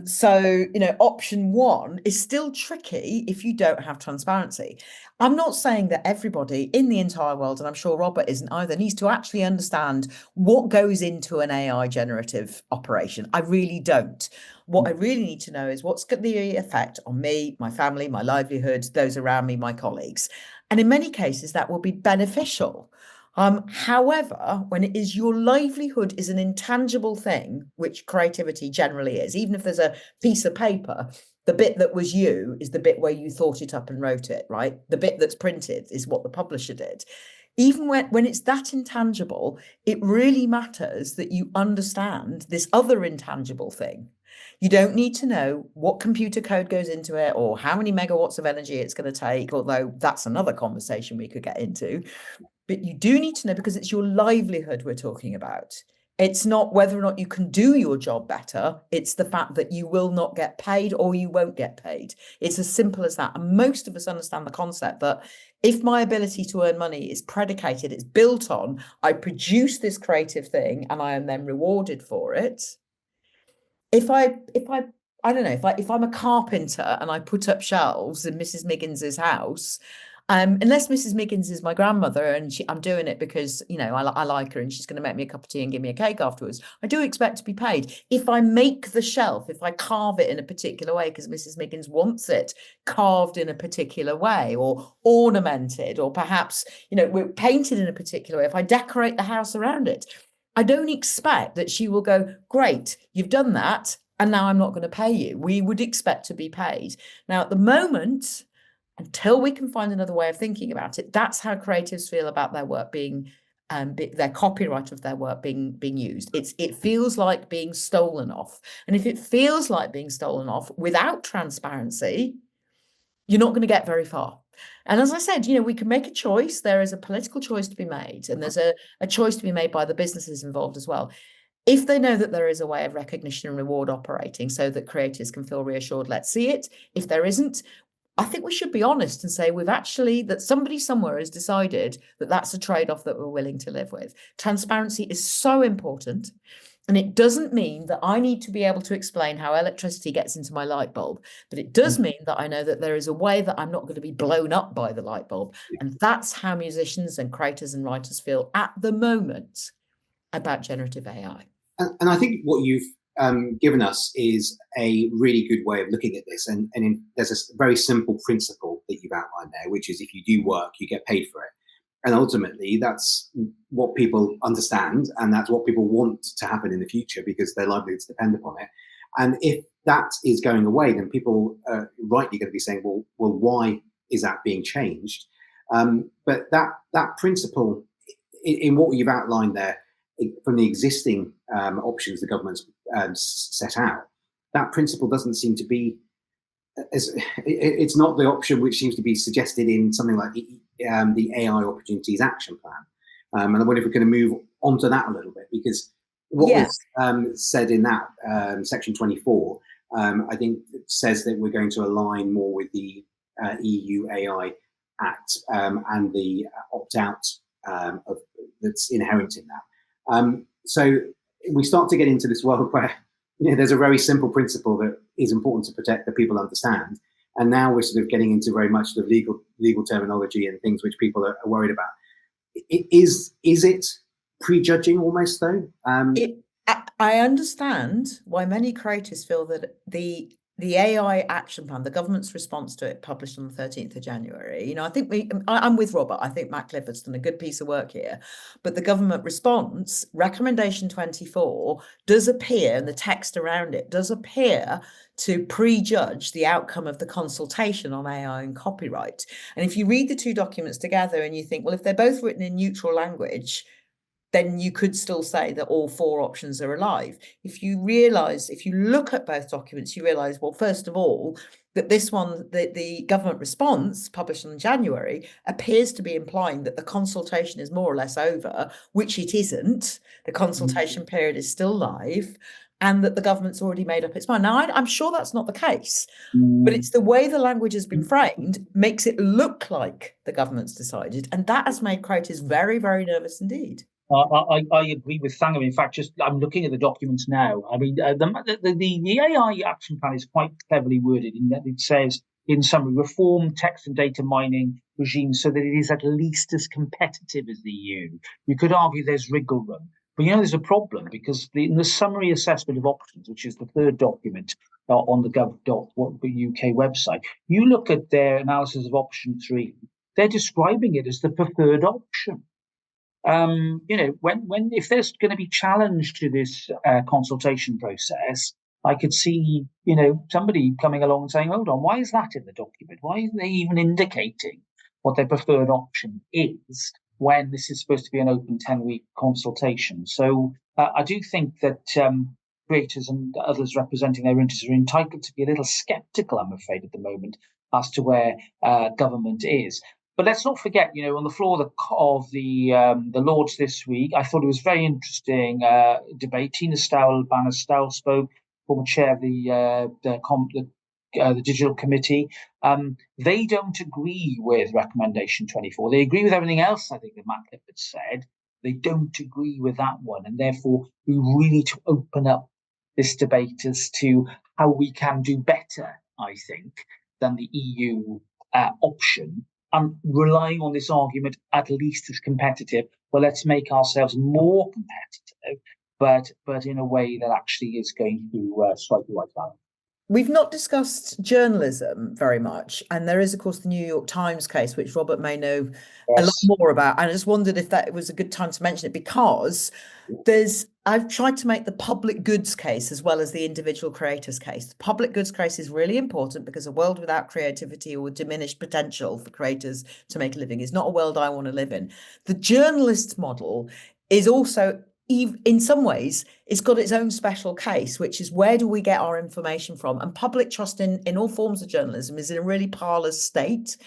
[SPEAKER 2] So, option 1 is still tricky if you don't have transparency. I'm not saying that everybody in the entire world, and I'm sure Robert isn't either, needs to actually understand what goes into an AI generative operation. I really don't. What I really need to know is what's the effect on me, my family, my livelihood, those around me, my colleagues. And in many cases, that will be beneficial. However, when it is your livelihood is an intangible thing, which creativity generally is, even if there's a piece of paper, the bit that was you is the bit where you thought it up and wrote it, right? The bit that's printed is what the publisher did. Even when it's that intangible, it really matters that you understand this other intangible thing. You don't need to know what computer code goes into it or how many megawatts of energy it's going to take, although that's another conversation we could get into. But you do need to know, because it's your livelihood we're talking about. It's not whether or not you can do your job better. It's the fact that you will not get paid or you won't get paid. It's as simple as that. And most of us understand the concept that if my ability to earn money is predicated, it's built on, I produce this creative thing and I am then rewarded for it. If I'm a carpenter and I put up shelves in Mrs. Miggins's house, Unless Mrs. Miggins is my grandmother and I'm doing it because, I like her and she's going to make me a cup of tea and give me a cake afterwards, I do expect to be paid. If I make the shelf, if I carve it in a particular way because Mrs. Miggins wants it carved in a particular way or ornamented, or perhaps, we're painted in a particular way, if I decorate the house around it, I don't expect that she will go, great, you've done that, and now I'm not going to pay you. We would expect to be paid. Now, at the moment, until we can find another way of thinking about it, that's how creatives feel about their work being, their copyright of their work being used. It feels like being stolen off. And if it feels like being stolen off without transparency, you're not going to get very far. And as I said, we can make a choice. There is a political choice to be made, and there's a choice to be made by the businesses involved as well. If they know that there is a way of recognition and reward operating so that creators can feel reassured, let's see it. If there isn't, I think we should be honest and say that somebody somewhere has decided that that's a trade-off that we're willing to live with. Transparency is so important. And it doesn't mean that I need to be able to explain how electricity gets into my light bulb, but it does mean that I know that there is a way that I'm not going to be blown up by the light bulb. And that's how musicians and creators and writers feel at the moment about generative AI.
[SPEAKER 1] And I think what you've given us is a really good way of looking at this. And there's a very simple principle that you've outlined there, which is if you do work, you get paid for it. And ultimately, that's what people understand, and that's what people want to happen in the future because their livelihoods depend upon it. And if that is going away, then people are rightly going to be saying, well, why is that being changed? But that principle, in what you've outlined there, from the existing options the government's set out, that principle doesn't seem to be it's not the option which seems to be suggested in something like the AI Opportunities Action Plan. And I wonder if we're going to move on to that a little bit, because what was said in that section 24, I think it says that we're going to align more with the EU AI Act and the opt-out that's inherent in that. So we start to get into this world where there's a very simple principle that is important to protect that people understand, and now we're sort of getting into very much the legal terminology and things which people are worried about. Is it prejudging almost though?
[SPEAKER 2] I understand why many creators feel that the AI action plan, the government's response to it, published on the 13th of January, I think I'm with Robert. I think Matt Clifford's done a good piece of work here. But the government response, recommendation 24, does appear, and the text around it does appear to prejudge the outcome of the consultation on AI and copyright. And if you read the two documents together and you think, well, if they're both written in neutral language, then you could still say that all four options are alive. If you look at both documents, you realise, well, first of all, that this one, the government response published in January, appears to be implying that the consultation is more or less over, which it isn't. The consultation period is still live, and that the government's already made up its mind. Now, I'm sure that's not the case, but it's the way the language has been framed makes it look like the government's decided, and that has made creators very, very nervous indeed.
[SPEAKER 3] I agree with Thangam. In fact, I'm looking at the documents now. I mean, the AI action plan is quite cleverly worded in that it says, in summary, reform text and data mining regime so that it is at least as competitive as the EU. You could argue there's wriggle room. But there's a problem, because in the summary assessment of options, which is the third document on the gov.uk website, you look at their analysis of option 3, they're describing it as the preferred option. If there's going to be challenge to this consultation process, I could see, somebody coming along and saying, hold on, why is that in the document? Why are they even indicating what their preferred option is when this is supposed to be an open 10-week consultation? So I do think that creators and others representing their interests are entitled to be a little sceptical, I'm afraid, at the moment, as to where government is. But let's not forget, on the floor of the Lords this week, I thought it was very interesting debate. Tina Banner-Stowell spoke, former chair of the Digital Committee. They don't agree with recommendation 24. They agree with everything else, I think, that Matt Clifford said. They don't agree with that one, and therefore we really need to open up this debate as to how we can do better, I think, than the EU option. and relying on this argument at least as competitive. Well, let's make ourselves more competitive, but in a way that actually is going to strike the right balance.
[SPEAKER 2] We've not discussed journalism very much, and there is, of course, the New York Times case, which Robert may know a lot more about. And I just wondered if that was a good time to mention it, because I've tried to make the public goods case as well as the individual creators case. The public goods case is really important because a world without creativity or diminished potential for creators to make a living is not a world I want to live in. The journalist model is also, in some ways, it's got its own special case, which is, where do we get our information from? And public trust in all forms of journalism is in a really parlous state.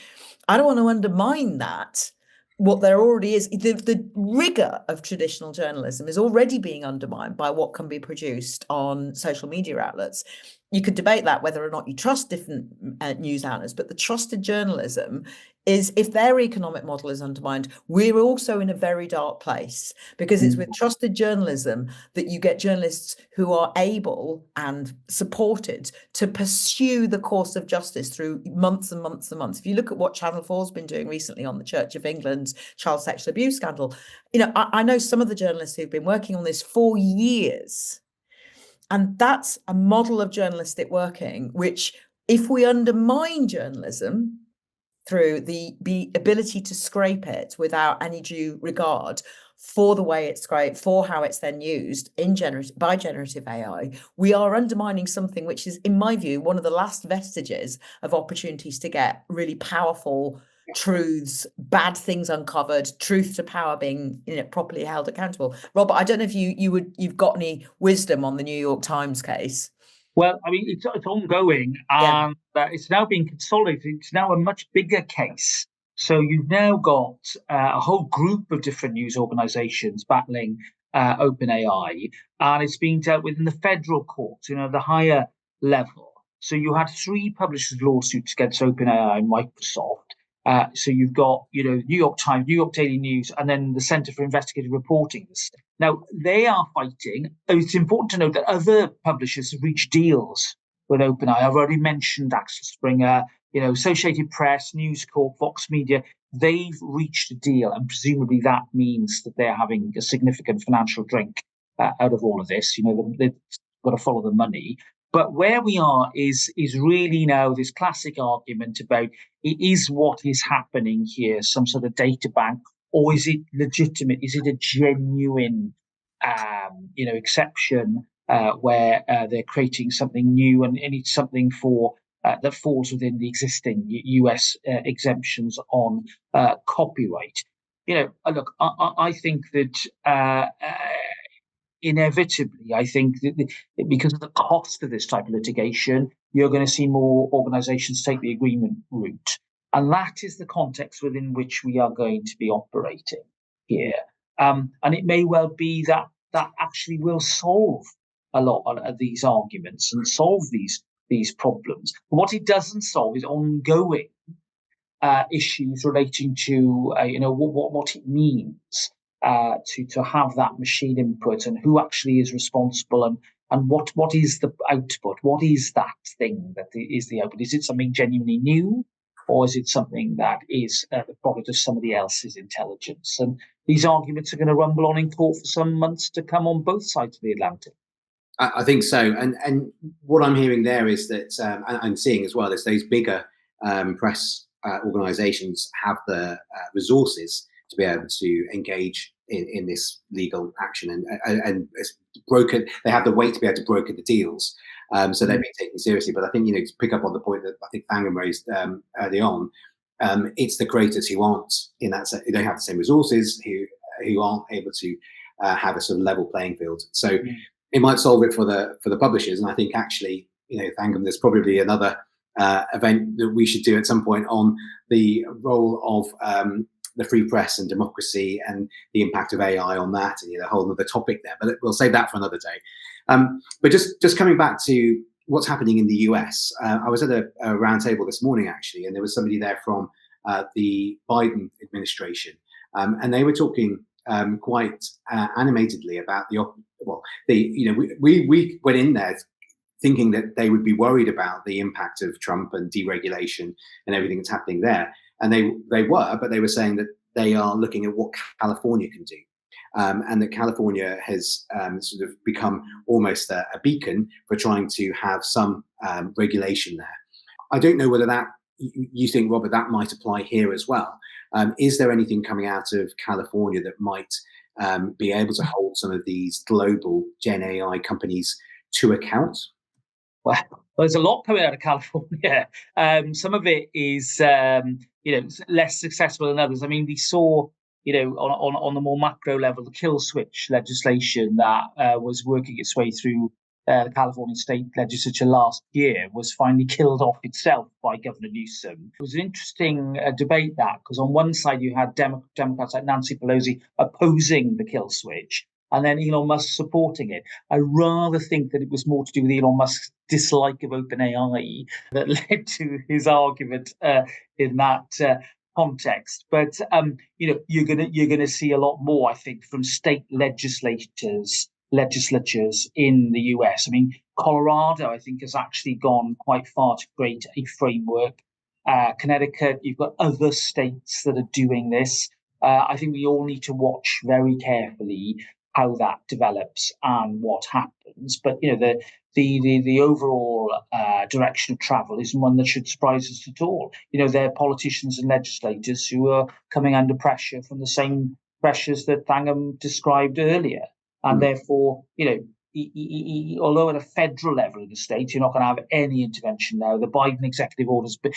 [SPEAKER 2] I don't want to undermine that. What there already is, the rigor of traditional journalism is already being undermined by what can be produced on social media outlets. You could debate that, whether or not you trust different news outlets, but the trusted journalism is, if their economic model is undermined, we're also in a very dark place, because it's with trusted journalism that you get journalists who are able and supported to pursue the course of justice through months and months and months. If you look at what Channel 4's been doing recently on the Church of England's child sexual abuse scandal, I know some of the journalists who've been working on this for years. And that's a model of journalistic working, which, if we undermine journalism through the ability to scrape it without any due regard for the way it's scraped, for how it's then used by generative AI, we are undermining something which is, in my view, one of the last vestiges of opportunities to get really powerful truths, bad things uncovered, truth to power being properly held accountable. Robert, I don't know if you've got any wisdom on the New York Times case.
[SPEAKER 3] Well, I mean, it's ongoing, and it's now being consolidated. It's now a much bigger case. So you've now got a whole group of different news organizations battling OpenAI, and it's being dealt with in the federal courts, the higher level. So you had 3 publishers' lawsuits against OpenAI and Microsoft. So you've got, New York Times, New York Daily News, and then the Center for Investigative Reporting. Now, they are fighting. It's important to note that other publishers have reached deals with OpenAI. I've already mentioned Axel Springer, Associated Press, News Corp, Vox Media. They've reached a deal, and presumably that means that they're having a significant financial drink out of all of this. They've got to follow the money. But where we are is really now this classic argument about, is what is happening here some sort of data bank, or is it legitimate? Is it a genuine, exception where they're creating something new, and it's something that falls within the existing US exemptions on copyright? Look, I think that. Inevitably, I think that because of the cost of this type of litigation, you're going to see more organizations take the agreement route. And that is the context within which we are going to be operating here. And it may well be that actually will solve a lot of these arguments and solve these problems. But what it doesn't solve is ongoing issues relating to what it means to have that machine input, and who actually is responsible, and what is the output? What is that thing that is the output? Is it something genuinely new, or is it something that is the product of somebody else's intelligence? And these arguments are going to rumble on in court for some months to come on both sides of the Atlantic.
[SPEAKER 1] I think so. And what I'm hearing there is that, and I'm seeing as well, is those bigger press organizations have the resources to be able to engage in this legal action, and broker. They have the weight to be able to broker the deals, so they're being taken seriously. But I think to pick up on the point that I think Thangam raised early on, it's the creators who aren't in that. Who don't have the same resources, who aren't able to have a sort of level playing field. So it might solve it for the publishers, and I think actually, Thangam, there's probably another event that we should do at some point on the role of the free press and democracy and the impact of AI on that, and a whole other topic there. But we'll save that for another day. But just coming back to what's happening in the US, I was at a roundtable this morning actually, and there was somebody there from the Biden administration, and they were talking quite animatedly about we went in there thinking that they would be worried about the impact of Trump and deregulation and everything that's happening there. And they were, but they were saying that they are looking at what California can do. And that California has sort of become almost a beacon for trying to have some regulation there. I don't know whether that you think, Robert, that might apply here as well. Is there anything coming out of California that might be able to hold some of these global Gen AI companies to account?
[SPEAKER 3] Well, there's a lot coming out of California. Some of it is, less successful than others. I mean, we saw, on the more macro level, the kill switch legislation that was working its way through the California state legislature last year was finally killed off itself by Governor Newsom. It was an interesting debate, that, because on one side you had Democrats like Nancy Pelosi opposing the kill switch, and then Elon Musk supporting it. I rather think that it was more to do with Elon Musk's dislike of OpenAI that led to his argument in that context. But you're gonna see a lot more, I think, from state legislatures in the US. I mean, Colorado, I think, has actually gone quite far to create a framework. Connecticut, you've got other states that are doing this. I think we all need to watch very carefully how that develops and what happens. But the overall direction of travel isn't one that should surprise us at all. There are politicians and legislators who are coming under pressure from the same pressures that Thangam described earlier. And therefore, although at a federal level in the state, you're not going to have any intervention now. The Biden executive orders, but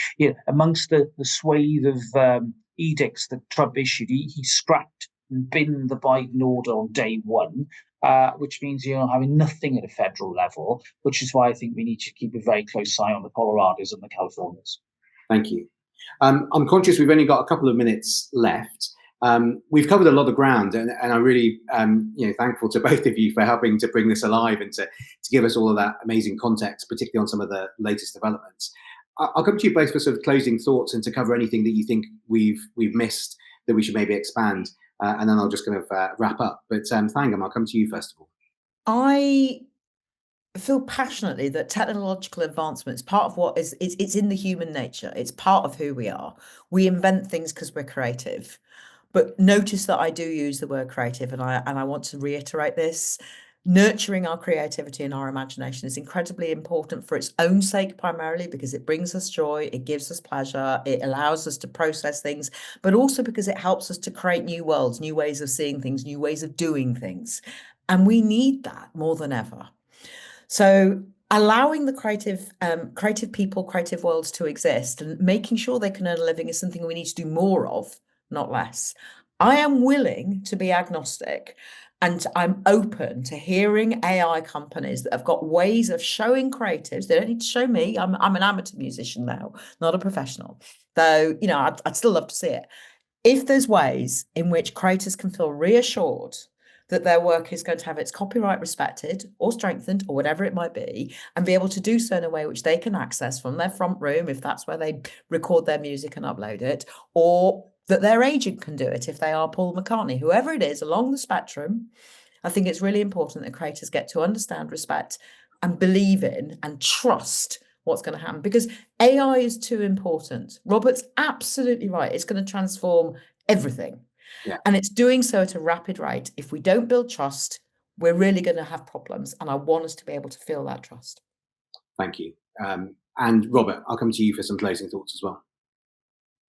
[SPEAKER 3] amongst the swathe of edicts that Trump issued, he scrapped and binned the Biden order on day one, which means you're having nothing at a federal level, which is why I think we need to keep a very close eye on the Colorados and the Californias.
[SPEAKER 1] Thank you. I'm conscious we've only got a couple of minutes left. We've covered a lot of ground, and I'm really thankful to both of you for helping to bring this alive and to give us all of that amazing context, particularly on some of the latest developments. I'll come to you both for sort of closing thoughts and to cover anything that you think we've missed that we should maybe expand, and then I'll just kind of wrap up. But Thangam, I'll come to you first of all.
[SPEAKER 2] I feel passionately that technological advancement is part of what it's in the human nature. It's part of who we are. We invent things because we're creative. But notice that I do use the word creative, and I want to reiterate this. Nurturing our creativity and our imagination is incredibly important for its own sake, primarily because it brings us joy, it gives us pleasure, it allows us to process things, but also because it helps us to create new worlds, new ways of seeing things, new ways of doing things. And we need that more than ever. So allowing the creative people, creative worlds to exist and making sure they can earn a living is something we need to do more of, not less. I am willing to be agnostic, and I'm open to hearing AI companies that have got ways of showing creatives. They don't need to show me. I'm an amateur musician now, not a professional. Though, I'd still love to see it. If there's ways in which creators can feel reassured that their work is going to have its copyright respected or strengthened or whatever it might be, and be able to do so in a way which they can access from their front room, if that's where they record their music and upload it, or that their agent can do it if they are Paul McCartney, whoever it is along the spectrum, I think it's really important that creators get to understand, respect, and believe in and trust what's going to happen, because AI is too important. Robert's absolutely right. It's going to transform everything.
[SPEAKER 1] Yeah.
[SPEAKER 2] And it's doing so at a rapid rate. If we don't build trust, we're really going to have problems. And I want us to be able to feel that trust.
[SPEAKER 1] Thank you. And Robert, I'll come to you for some closing thoughts as well.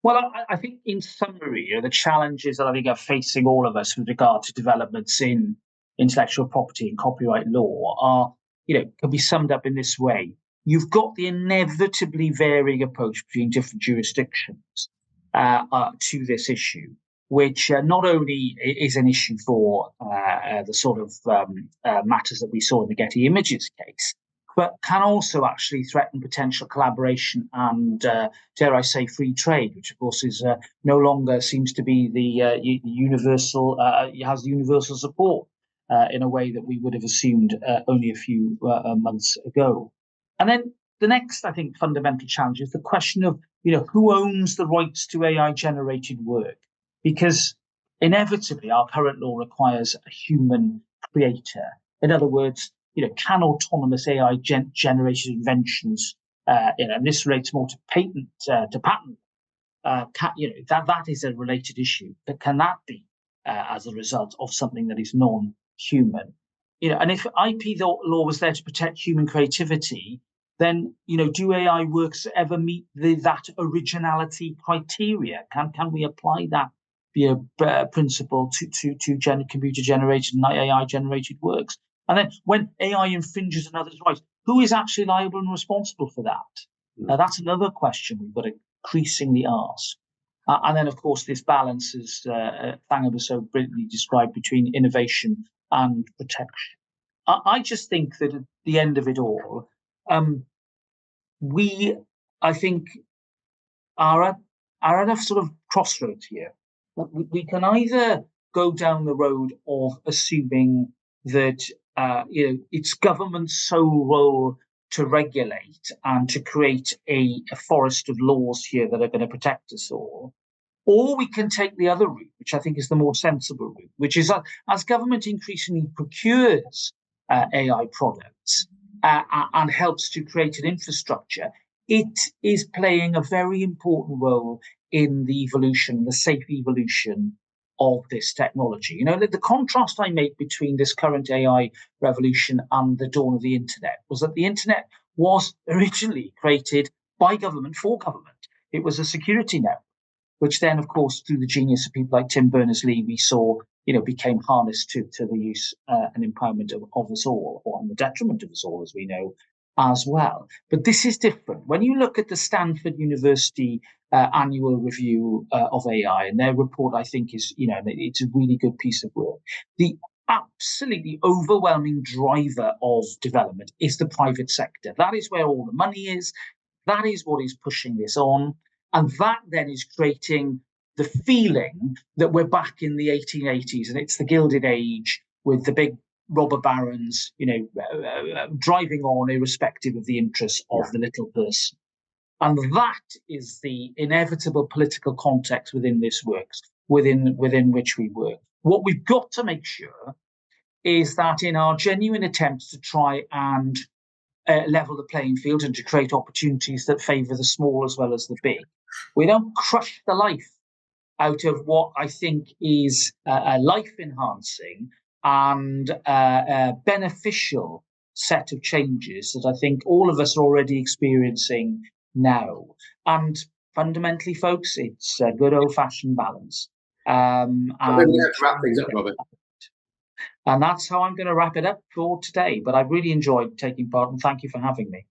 [SPEAKER 3] Well, I think in summary, the challenges that I think are facing all of us with regard to developments in intellectual property and copyright law are, can be summed up in this way. You've got the inevitably varying approach between different jurisdictions to this issue, which not only is an issue for the sort of matters that we saw in the Getty Images case, but can also actually threaten potential collaboration and, dare I say, free trade, which of course is no longer seems to be the universal, has universal support in a way that we would have assumed only a few months ago. And then the next, I think, fundamental challenge is the question of, who owns the rights to AI-generated work? Because inevitably our current law requires a human creator. In other words, can autonomous AI-generated inventions, and this relates more to patent, that is a related issue. But can that be as a result of something that is non-human? And if IP law was there to protect human creativity, then do AI works ever meet that originality criteria? Can we apply that principle to computer generated and AI generated works? And then when AI infringes another's rights, who is actually liable and responsible for that? That's another question we've got to increasingly ask. And then, of course, this balance, as Thangam has so brilliantly described, between innovation and protection. I just think that at the end of it all, we, I think, are at a sort of crossroads here. We can either go down the road of assuming that it's government's sole role to regulate and to create a forest of laws here that are going to protect us all. Or we can take the other route, which I think is the more sensible route, which is as government increasingly procures AI products and helps to create an infrastructure, it is playing a very important role in the evolution, the safe evolution of this technology. The contrast I make between this current AI revolution and the dawn of the internet was that the internet was originally created by government for government. It was a security network, which then, of course, through the genius of people like Tim Berners-Lee, we saw, became harnessed to the use and empowerment of us all, or on the detriment of us all, as we know, as well. But this is different. When you look at the Stanford University annual review of AI, and their report, I think, is, it's a really good piece of work. The absolutely overwhelming driver of development is the private sector. That is where all the money is. That is what is pushing this on. And that then is creating the feeling that we're back in the 1880s and it's the Gilded Age with the big robber barons, driving on irrespective of the interests of the little person. And that is the inevitable political context within this works, within which we work. What we've got to make sure is that in our genuine attempts to try and level the playing field and to create opportunities that favour the small as well as the big, we don't crush the life out of what I think is a life-enhancing and a beneficial set of changes that I think all of us are already experiencing now. And fundamentally, folks, it's a good old-fashioned balance.
[SPEAKER 1] And we have to wrap things up, Robert.
[SPEAKER 3] And that's how I'm going to wrap it up for today. But I've really enjoyed taking part, and thank you for having me.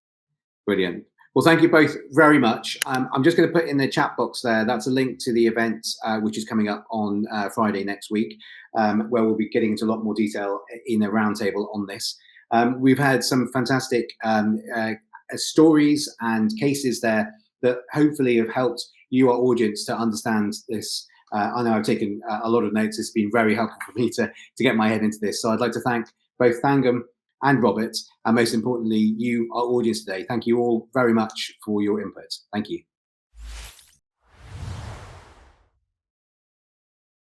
[SPEAKER 1] Brilliant. Well, thank you both very much. I'm just going to put in the chat box there. That's a link to the event, which is coming up on Friday next week, where we'll be getting into a lot more detail in a roundtable on this. We've had some fantastic stories and cases there that hopefully have helped you, our audience, to understand this. I know I've taken a lot of notes. It's been very helpful for me to get my head into this. So I'd like to thank both Thangam and Robert, and most importantly, you, our audience today. Thank you all very much for your input. Thank you.